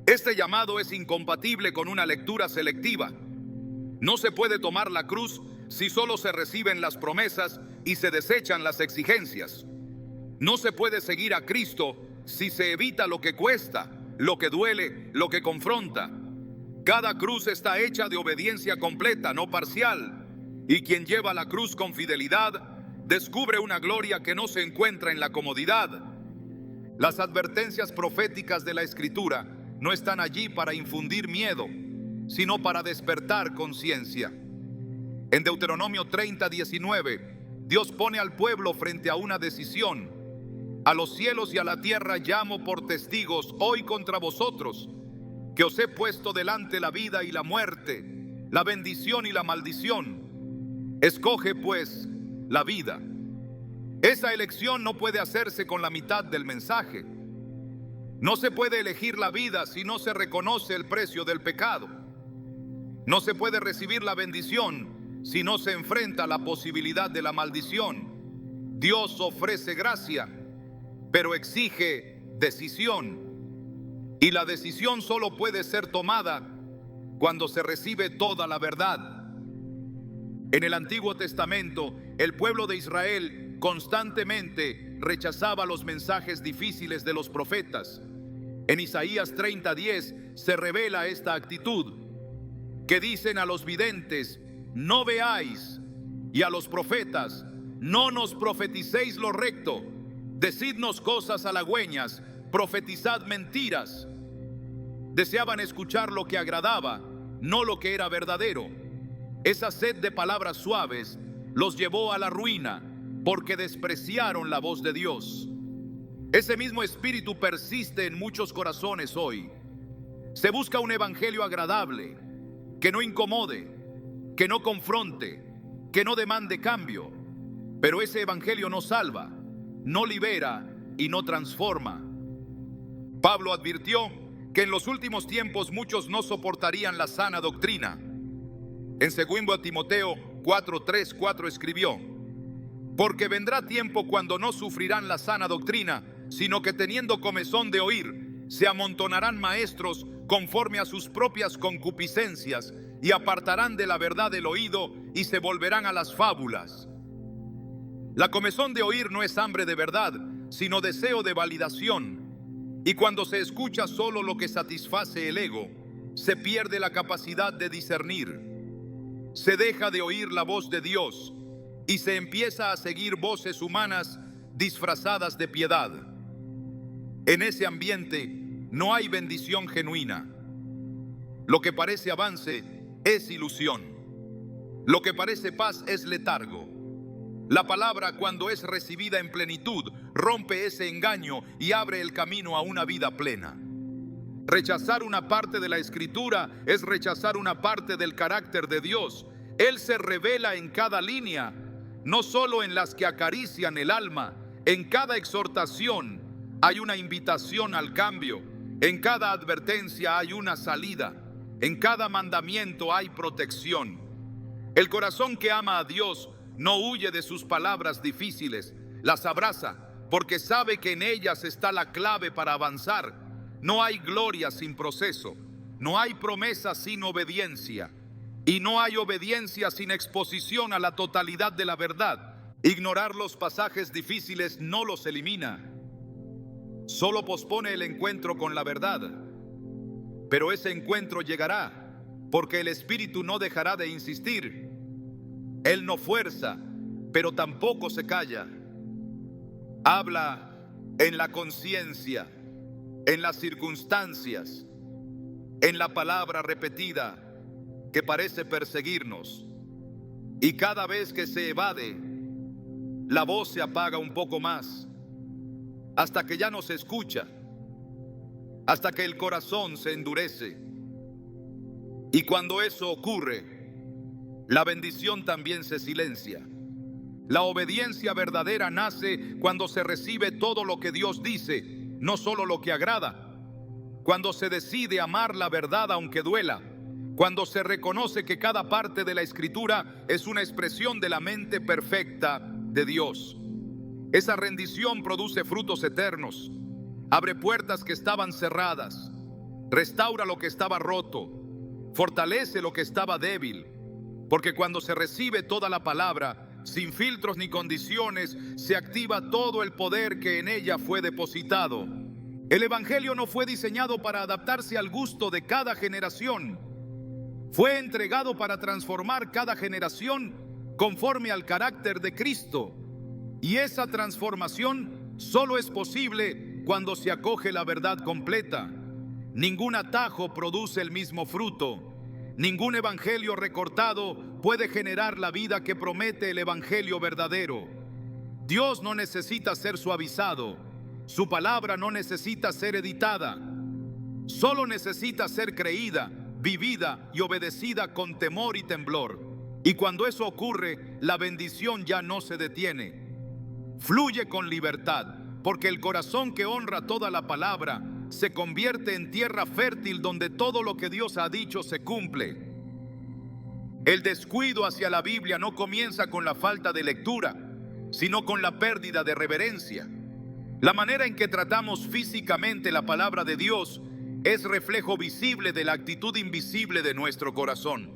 Este llamado es incompatible con una lectura selectiva. No se puede tomar la cruz si solo se reciben las promesas y se desechan las exigencias. No se puede seguir a Cristo si se evita lo que cuesta, lo que duele, lo que confronta. Cada cruz está hecha de obediencia completa, no parcial. Y quien lleva la cruz con fidelidad descubre una gloria que no se encuentra en la comodidad. Las advertencias proféticas de la Escritura no están allí para infundir miedo, sino para despertar conciencia. En Deuteronomio 30:19, Dios pone al pueblo frente a una decisión. A los cielos y a la tierra llamo por testigos hoy contra vosotros, que os he puesto delante la vida y la muerte, la bendición y la maldición. Escoge pues la vida. Esa elección no puede hacerse con la mitad del mensaje. No se puede elegir la vida si no se reconoce el precio del pecado. No se puede recibir la bendición si no se enfrenta la posibilidad de la maldición. Dios ofrece gracia, pero exige decisión. Y la decisión solo puede ser tomada cuando se recibe toda la verdad. En el Antiguo Testamento, el pueblo de Israel constantemente rechazaba los mensajes difíciles de los profetas. En Isaías 30:10 se revela esta actitud, que dicen a los videntes: no veáis, y a los profetas: no nos profeticéis lo recto, decidnos cosas halagüeñas, profetizad mentiras. Deseaban escuchar lo que agradaba, no lo que era verdadero. Esa sed de palabras suaves los llevó a la ruina, porque despreciaron la voz de Dios. Ese mismo espíritu persiste en muchos corazones hoy. Se busca un evangelio agradable, que no incomode, que no confronte, que no demande cambio. Pero ese evangelio no salva, no libera y no transforma. Pablo advirtió que en los últimos tiempos muchos no soportarían la sana doctrina. En 2 Timoteo 4:3-4 escribió: porque vendrá tiempo cuando no sufrirán la sana doctrina, sino que teniendo comezón de oír, se amontonarán maestros conforme a sus propias concupiscencias, y apartarán de la verdad el oído y se volverán a las fábulas. La comezón de oír no es hambre de verdad, sino deseo de validación. Y cuando se escucha solo lo que satisface el ego, se pierde la capacidad de discernir. se deja de oír la voz de Dios y se empieza a seguir voces humanas disfrazadas de piedad. En ese ambiente no hay bendición genuina. Lo que parece avance es ilusión. Lo que parece paz es letargo. La palabra, cuando es recibida en plenitud, rompe ese engaño y abre el camino a una vida plena. Rechazar una parte de la Escritura es rechazar una parte del carácter de Dios. Él se revela en cada línea, no solo en las que acarician el alma. En cada exhortación hay una invitación al cambio. En cada advertencia hay una salida. En cada mandamiento hay protección. El corazón que ama a Dios no huye de sus palabras difíciles, las abraza porque sabe que en ellas está la clave para avanzar. No hay gloria sin proceso, no hay promesa sin obediencia, y no hay obediencia sin exposición a la totalidad de la verdad. Ignorar los pasajes difíciles no los elimina, solo pospone el encuentro con la verdad. Pero ese encuentro llegará, porque el Espíritu no dejará de insistir. Él no fuerza, pero tampoco se calla. Habla en la conciencia, en las circunstancias, en la palabra repetida que parece perseguirnos. Y cada vez que se evade, la voz se apaga un poco más, hasta que ya no se escucha, hasta que el corazón se endurece. Y cuando eso ocurre, la bendición también se silencia. La obediencia verdadera nace cuando se recibe todo lo que Dios dice, no solo lo que agrada. Cuando se decide amar la verdad aunque duela. Cuando se reconoce que cada parte de la Escritura es una expresión de la mente perfecta de Dios. Esa rendición produce frutos eternos. Abre puertas que estaban cerradas. Restaura lo que estaba roto. Fortalece lo que estaba débil. Porque cuando se recibe toda la palabra, sin filtros ni condiciones, se activa todo el poder que en ella fue depositado. El Evangelio no fue diseñado para adaptarse al gusto de cada generación. Fue entregado para transformar cada generación conforme al carácter de Cristo. Y esa transformación solo es posible cuando se acoge la verdad completa. Ningún atajo produce el mismo fruto. Ningún evangelio recortado puede generar la vida que promete el evangelio verdadero. Dios no necesita ser suavizado. Su palabra no necesita ser editada. Solo necesita ser creída, vivida y obedecida con temor y temblor. Y cuando eso ocurre, la bendición ya no se detiene. Fluye con libertad, porque el corazón que honra toda la palabra se convierte en tierra fértil donde todo lo que Dios ha dicho se cumple. El descuido hacia la Biblia no comienza con la falta de lectura, sino con la pérdida de reverencia. La manera en que tratamos físicamente la palabra de Dios es reflejo visible de la actitud invisible de nuestro corazón.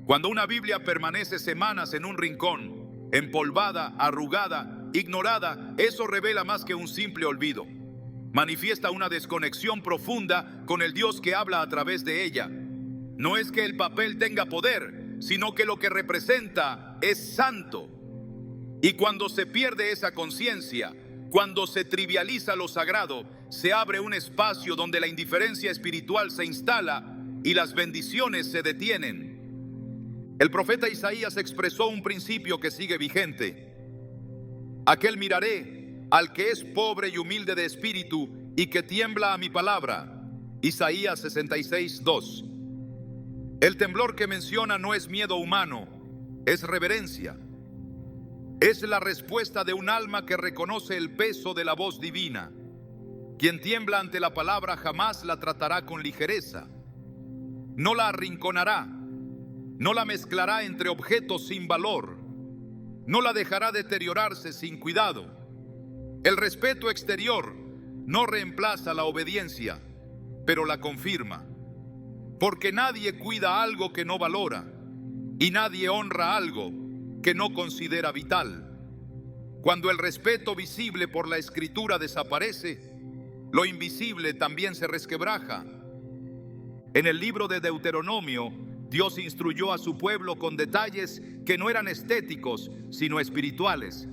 Cuando una Biblia permanece semanas en un rincón, empolvada, arrugada, ignorada, eso revela más que un simple olvido. Manifiesta una desconexión profunda con el Dios que habla a través de ella. No es que el papel tenga poder, sino que lo que representa es santo. Y cuando se pierde esa conciencia, cuando se trivializa lo sagrado, se abre un espacio donde la indiferencia espiritual se instala y las bendiciones se detienen. El profeta Isaías expresó un principio que sigue vigente. Aquel miraré al que es pobre y humilde de espíritu y que tiembla a mi palabra. Isaías 66:2. El temblor que menciona no es miedo humano, es reverencia. Es la respuesta de un alma que reconoce el peso de la voz divina. Quien tiembla ante la palabra jamás la tratará con ligereza. No la arrinconará, no la mezclará entre objetos sin valor, no la dejará deteriorarse sin cuidado. El respeto exterior no reemplaza la obediencia, pero la confirma. Porque nadie cuida algo que no valora y nadie honra algo que no considera vital. Cuando el respeto visible por la Escritura desaparece, lo invisible también se resquebraja. En el libro de Deuteronomio Dios instruyó a su pueblo con detalles que no eran estéticos, sino espirituales.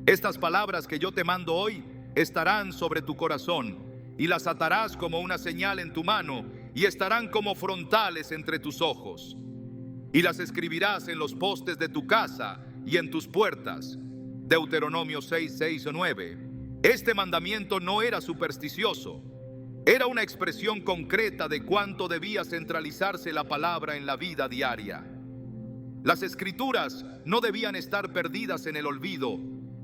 Estas palabras que yo te mando hoy estarán sobre tu corazón, y las atarás como una señal en tu mano, y estarán como frontales entre tus ojos. Y las escribirás en los postes de tu casa y en tus puertas. Deuteronomio 6, 6 o 9. Este mandamiento no era supersticioso. Era una expresión concreta de cuánto debía centralizarse la palabra en la vida diaria. Las escrituras no debían estar perdidas en el olvido,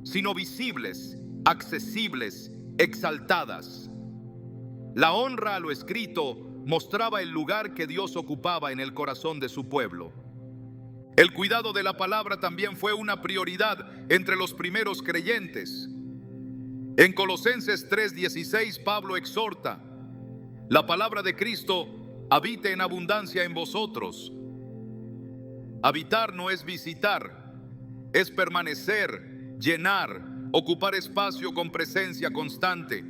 sino visibles, accesibles, exaltadas. La honra a lo escrito mostraba el lugar que Dios ocupaba en el corazón de su pueblo. El cuidado de la palabra también fue una prioridad entre los primeros creyentes. En Colosenses 3:16, Pablo exhorta: la palabra de Cristo habite en abundancia en vosotros. Habitar no es visitar, es permanecer, llenar, ocupar espacio con presencia constante.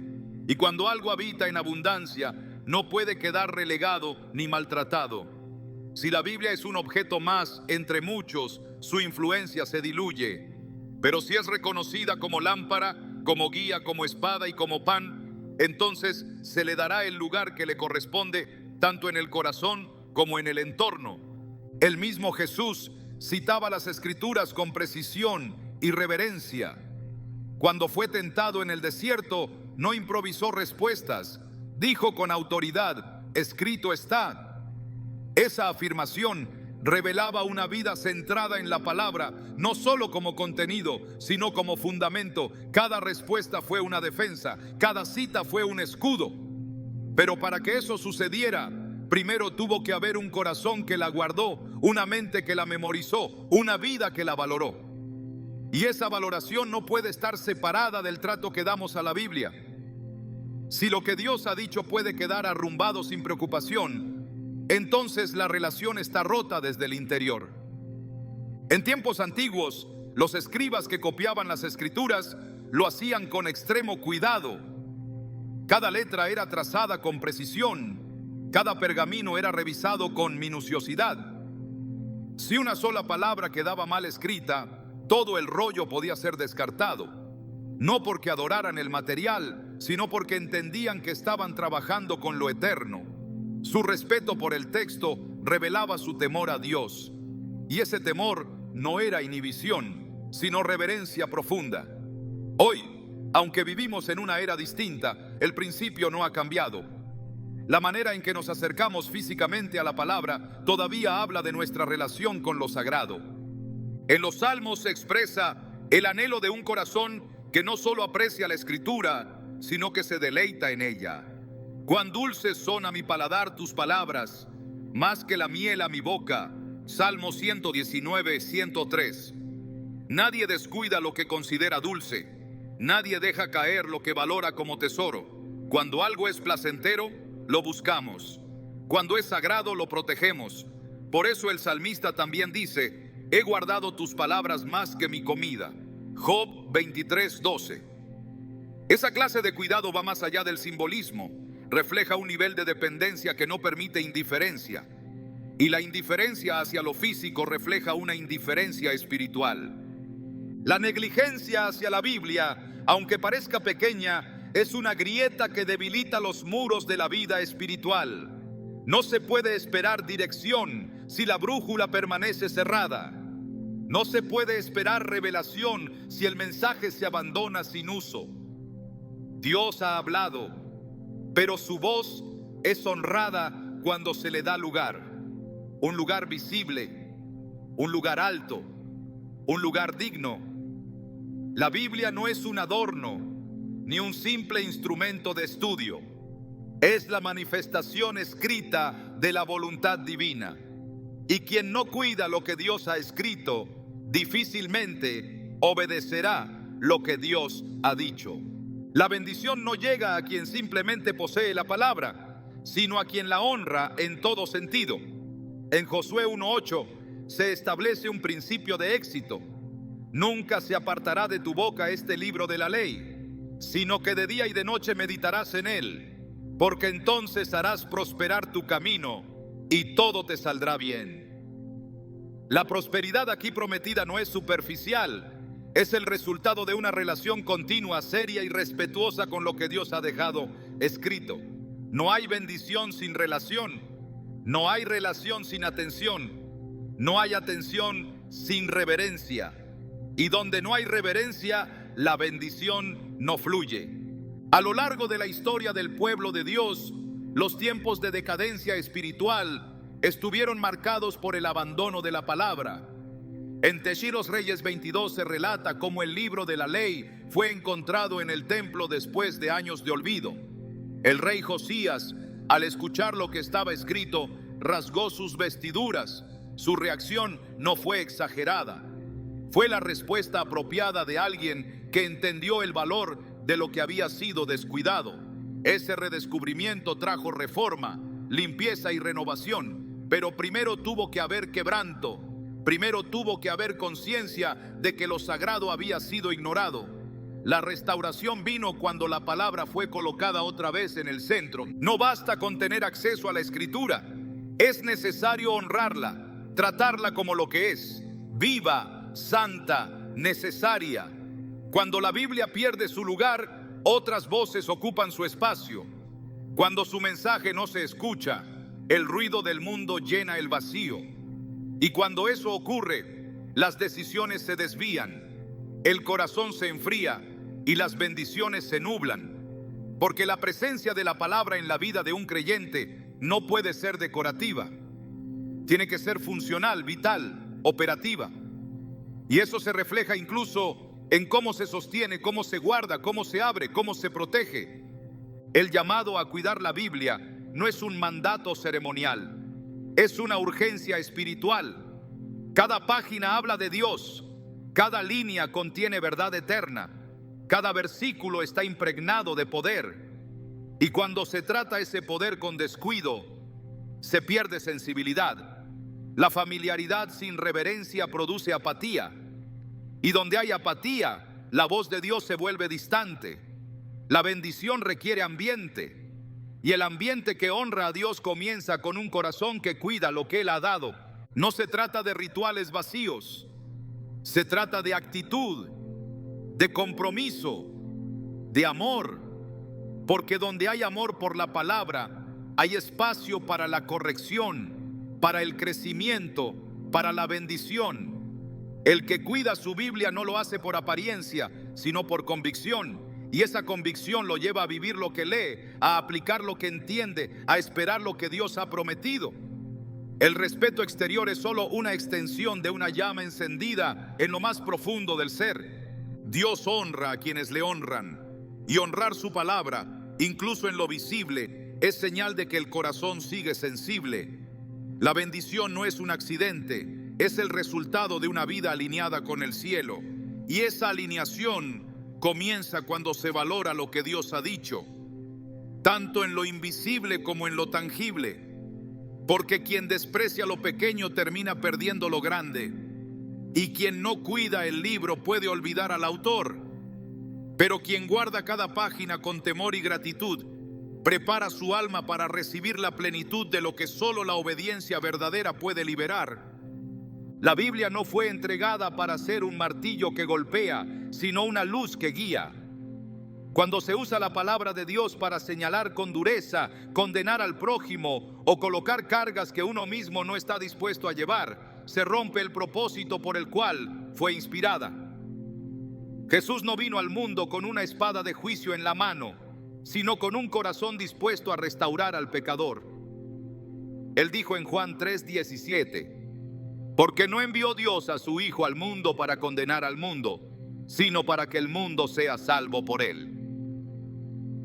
Y cuando algo habita en abundancia, no puede quedar relegado ni maltratado. Si la Biblia es un objeto más entre muchos, su influencia se diluye. Pero si es reconocida como lámpara, como guía, como espada y como pan, entonces se le dará el lugar que le corresponde tanto en el corazón como en el entorno. El mismo Jesús citaba las Escrituras con precisión y reverencia. Cuando fue tentado en el desierto, no improvisó respuestas. Dijo con autoridad: escrito está. Esa afirmación revelaba una vida centrada en la palabra, no solo como contenido, sino como fundamento. Cada respuesta fue una defensa, cada cita fue un escudo. Pero para que eso sucediera, primero tuvo que haber un corazón que la guardó, una mente que la memorizó, una vida que la valoró. Y esa valoración no puede estar separada del trato que damos a la Biblia. Si lo que Dios ha dicho puede quedar arrumbado sin preocupación, entonces la relación está rota desde el interior. En tiempos antiguos, los escribas que copiaban las Escrituras lo hacían con extremo cuidado. Cada letra era trazada con precisión, cada pergamino era revisado con minuciosidad. Si una sola palabra quedaba mal escrita, todo el rollo podía ser descartado. No porque adoraran el material, sino porque entendían que estaban trabajando con lo eterno. Su respeto por el texto revelaba su temor a Dios. Y ese temor no era inhibición, sino reverencia profunda. Hoy, aunque vivimos en una era distinta, el principio no ha cambiado. La manera en que nos acercamos físicamente a la palabra todavía habla de nuestra relación con lo sagrado. En los Salmos se expresa el anhelo de un corazón que no solo aprecia la Escritura, sino que se deleita en ella. Cuán dulces son a mi paladar tus palabras, más que la miel a mi boca. Salmo 119, 103. Nadie descuida lo que considera dulce, nadie deja caer lo que valora como tesoro. Cuando algo es placentero, lo buscamos. Cuando es sagrado, lo protegemos. Por eso el salmista también dice: he guardado tus palabras más que mi comida. Job 23, 12. Esa clase de cuidado va más allá del simbolismo. Refleja un nivel de dependencia que no permite indiferencia. Y la indiferencia hacia lo físico refleja una indiferencia espiritual. La negligencia hacia la Biblia, aunque parezca pequeña, es una grieta que debilita los muros de la vida espiritual. No se puede esperar dirección si la brújula permanece cerrada. No se puede esperar revelación si el mensaje se abandona sin uso. Dios ha hablado, pero su voz es honrada cuando se le da lugar. Un lugar visible, un lugar alto, un lugar digno. La Biblia no es un adorno, ni un simple instrumento de estudio. Es la manifestación escrita de la voluntad divina. Y quien no cuida lo que Dios ha escrito, difícilmente obedecerá lo que Dios ha dicho. La bendición no llega a quien simplemente posee la palabra, sino a quien la honra en todo sentido. En Josué 1:8 se establece un principio de éxito. Nunca se apartará de tu boca este libro de la ley, sino que de día y de noche meditarás en él, porque entonces harás prosperar tu camino y todo te saldrá bien. La prosperidad aquí prometida no es superficial, es el resultado de una relación continua, seria y respetuosa con lo que Dios ha dejado escrito. No hay bendición sin relación, no hay relación sin atención, no hay atención sin reverencia. Y donde no hay reverencia, la bendición no fluye. A lo largo de la historia del pueblo de Dios, los tiempos de decadencia espiritual estuvieron marcados por el abandono de la palabra. En Techiros Reyes 22 se relata cómo el libro de la ley fue encontrado en el templo después de años de olvido. El rey Josías, al escuchar lo que estaba escrito, rasgó sus vestiduras. Su reacción no fue exagerada. Fue la respuesta apropiada de alguien que entendió el valor de lo que había sido descuidado. Ese redescubrimiento trajo reforma, limpieza y renovación, pero primero tuvo que haber quebranto. Primero tuvo que haber conciencia de que lo sagrado había sido ignorado. La restauración vino cuando la palabra fue colocada otra vez en el centro. No basta con tener acceso a la Escritura. Es necesario honrarla, tratarla como lo que es: viva, santa, necesaria. Cuando la Biblia pierde su lugar, otras voces ocupan su espacio. Cuando su mensaje no se escucha, el ruido del mundo llena el vacío. Y cuando eso ocurre, las decisiones se desvían, el corazón se enfría y las bendiciones se nublan. Porque la presencia de la palabra en la vida de un creyente no puede ser decorativa. Tiene que ser funcional, vital, operativa. Y eso se refleja incluso en cómo se sostiene, cómo se guarda, cómo se abre, cómo se protege. El llamado a cuidar la Biblia no es un mandato ceremonial, es una urgencia espiritual. Cada página habla de Dios, cada línea contiene verdad eterna, cada versículo está impregnado de poder. Y cuando se trata ese poder con descuido, se pierde sensibilidad. La familiaridad sin reverencia produce apatía. Y donde hay apatía, la voz de Dios se vuelve distante. La bendición requiere ambiente. Y el ambiente que honra a Dios comienza con un corazón que cuida lo que Él ha dado. No se trata de rituales vacíos. Se trata de actitud, de compromiso, de amor. Porque donde hay amor por la palabra, hay espacio para la corrección, para el crecimiento, para la bendición. El que cuida su Biblia no lo hace por apariencia, sino por convicción. Y esa convicción lo lleva a vivir lo que lee, a aplicar lo que entiende, a esperar lo que Dios ha prometido. El respeto exterior es solo una extensión de una llama encendida en lo más profundo del ser. Dios honra a quienes le honran. Y honrar su palabra, incluso en lo visible, es señal de que el corazón sigue sensible. La bendición no es un accidente, es el resultado de una vida alineada con el cielo. Y esa alineación comienza cuando se valora lo que Dios ha dicho, tanto en lo invisible como en lo tangible. Porque quien desprecia lo pequeño termina perdiendo lo grande. Y quien no cuida el libro puede olvidar al autor. Pero quien guarda cada página con temor y gratitud, prepara su alma para recibir la plenitud de lo que solo la obediencia verdadera puede liberar. La Biblia no fue entregada para ser un martillo que golpea, sino una luz que guía. Cuando se usa la palabra de Dios para señalar con dureza, condenar al prójimo o colocar cargas que uno mismo no está dispuesto a llevar, se rompe el propósito por el cual fue inspirada. Jesús no vino al mundo con una espada de juicio en la mano, sino con un corazón dispuesto a restaurar al pecador. Él dijo en Juan 3:17, porque no envió Dios a su Hijo al mundo para condenar al mundo, sino para que el mundo sea salvo por él.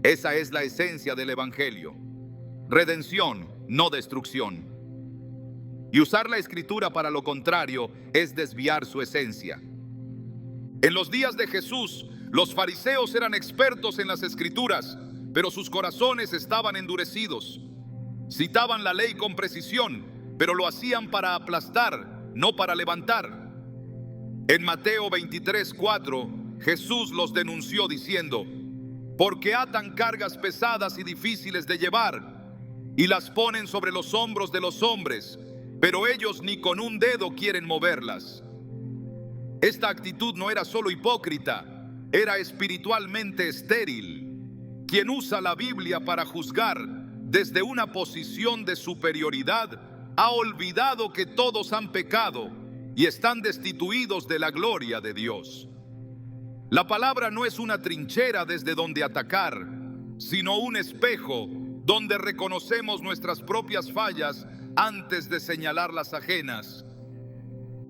Esa es la esencia del Evangelio: redención, no destrucción. Y usar la Escritura para lo contrario es desviar su esencia. En los días de Jesús, los fariseos eran expertos en las Escrituras, pero sus corazones estaban endurecidos. Citaban la ley con precisión, pero lo hacían para aplastar, no para levantar. En Mateo 23:4, Jesús los denunció diciendo: porque atan cargas pesadas y difíciles de llevar, y las ponen sobre los hombros de los hombres, pero ellos ni con un dedo quieren moverlas. Esta actitud no era solo hipócrita, era espiritualmente estéril. Quien usa la Biblia para juzgar desde una posición de superioridad ha olvidado que todos han pecado y están destituidos de la gloria de Dios. La palabra no es una trinchera desde donde atacar, sino un espejo donde reconocemos nuestras propias fallas antes de señalar las ajenas.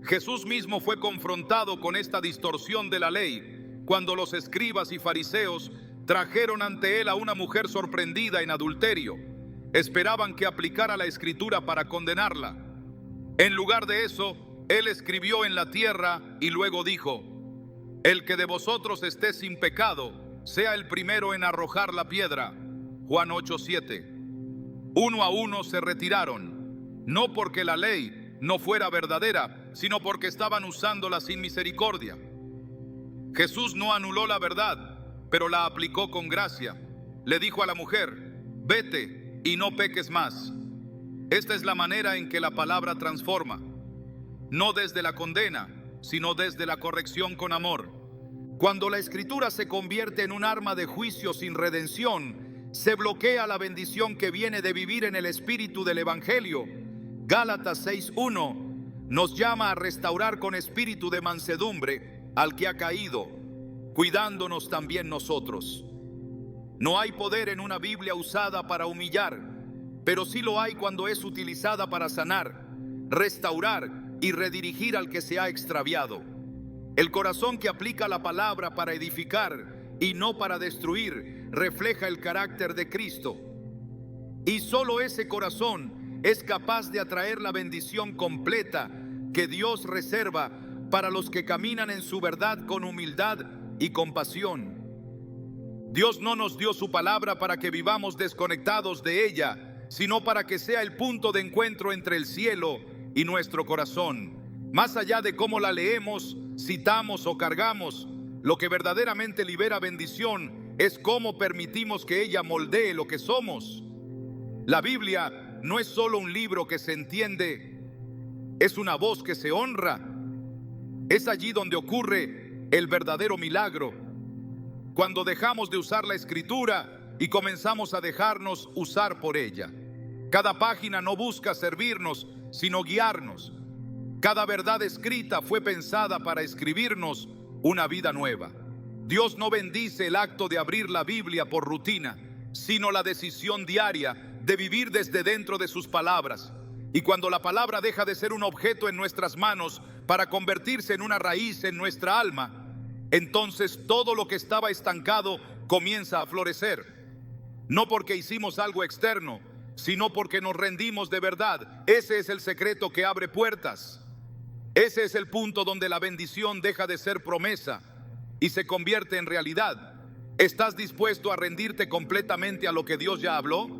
Jesús mismo fue confrontado con esta distorsión de la ley cuando los escribas y fariseos trajeron ante él a una mujer sorprendida en adulterio. Esperaban que aplicara la escritura para condenarla. En lugar de eso, él escribió en la tierra y luego dijo: el que de vosotros esté sin pecado, sea el primero en arrojar la piedra. Juan 8:7. Uno a uno se retiraron, no porque la ley no fuera verdadera, sino porque estaban usándola sin misericordia. Jesús no anuló la verdad, pero la aplicó con gracia. Le dijo a la mujer: vete y no peques más. Esta es la manera en que la palabra transforma, no desde la condena, sino desde la corrección con amor. Cuando la escritura se convierte en un arma de juicio sin redención, se bloquea la bendición que viene de vivir en el espíritu del evangelio. Gálatas 6:1 nos llama a restaurar con espíritu de mansedumbre al que ha caído, cuidándonos también nosotros. No hay poder en una Biblia usada para humillar, pero sí lo hay cuando es utilizada para sanar, restaurar y redirigir al que se ha extraviado. El corazón que aplica la palabra para edificar y no para destruir refleja el carácter de Cristo. Y solo ese corazón es capaz de atraer la bendición completa que Dios reserva para los que caminan en su verdad con humildad y compasión. Dios no nos dio su palabra para que vivamos desconectados de ella, sino para que sea el punto de encuentro entre el cielo y nuestro corazón. Más allá de cómo la leemos, citamos o cargamos, lo que verdaderamente libera bendición es cómo permitimos que ella moldee lo que somos. La Biblia no es solo un libro que se entiende, es una voz que se honra. Es allí donde ocurre el verdadero milagro, cuando dejamos de usar la escritura y comenzamos a dejarnos usar por ella. Cada página no busca servirnos, sino guiarnos. Cada verdad escrita fue pensada para escribirnos una vida nueva. Dios no bendice el acto de abrir la Biblia por rutina, sino la decisión diaria de vivir desde dentro de sus palabras. Y cuando la palabra deja de ser un objeto en nuestras manos para convertirse en una raíz en nuestra alma, entonces todo lo que estaba estancado comienza a florecer. No porque hicimos algo externo, sino porque nos rendimos de verdad. Ese es el secreto que abre puertas. Ese es el punto donde la bendición deja de ser promesa y se convierte en realidad. ¿Estás dispuesto a rendirte completamente a lo que Dios ya habló?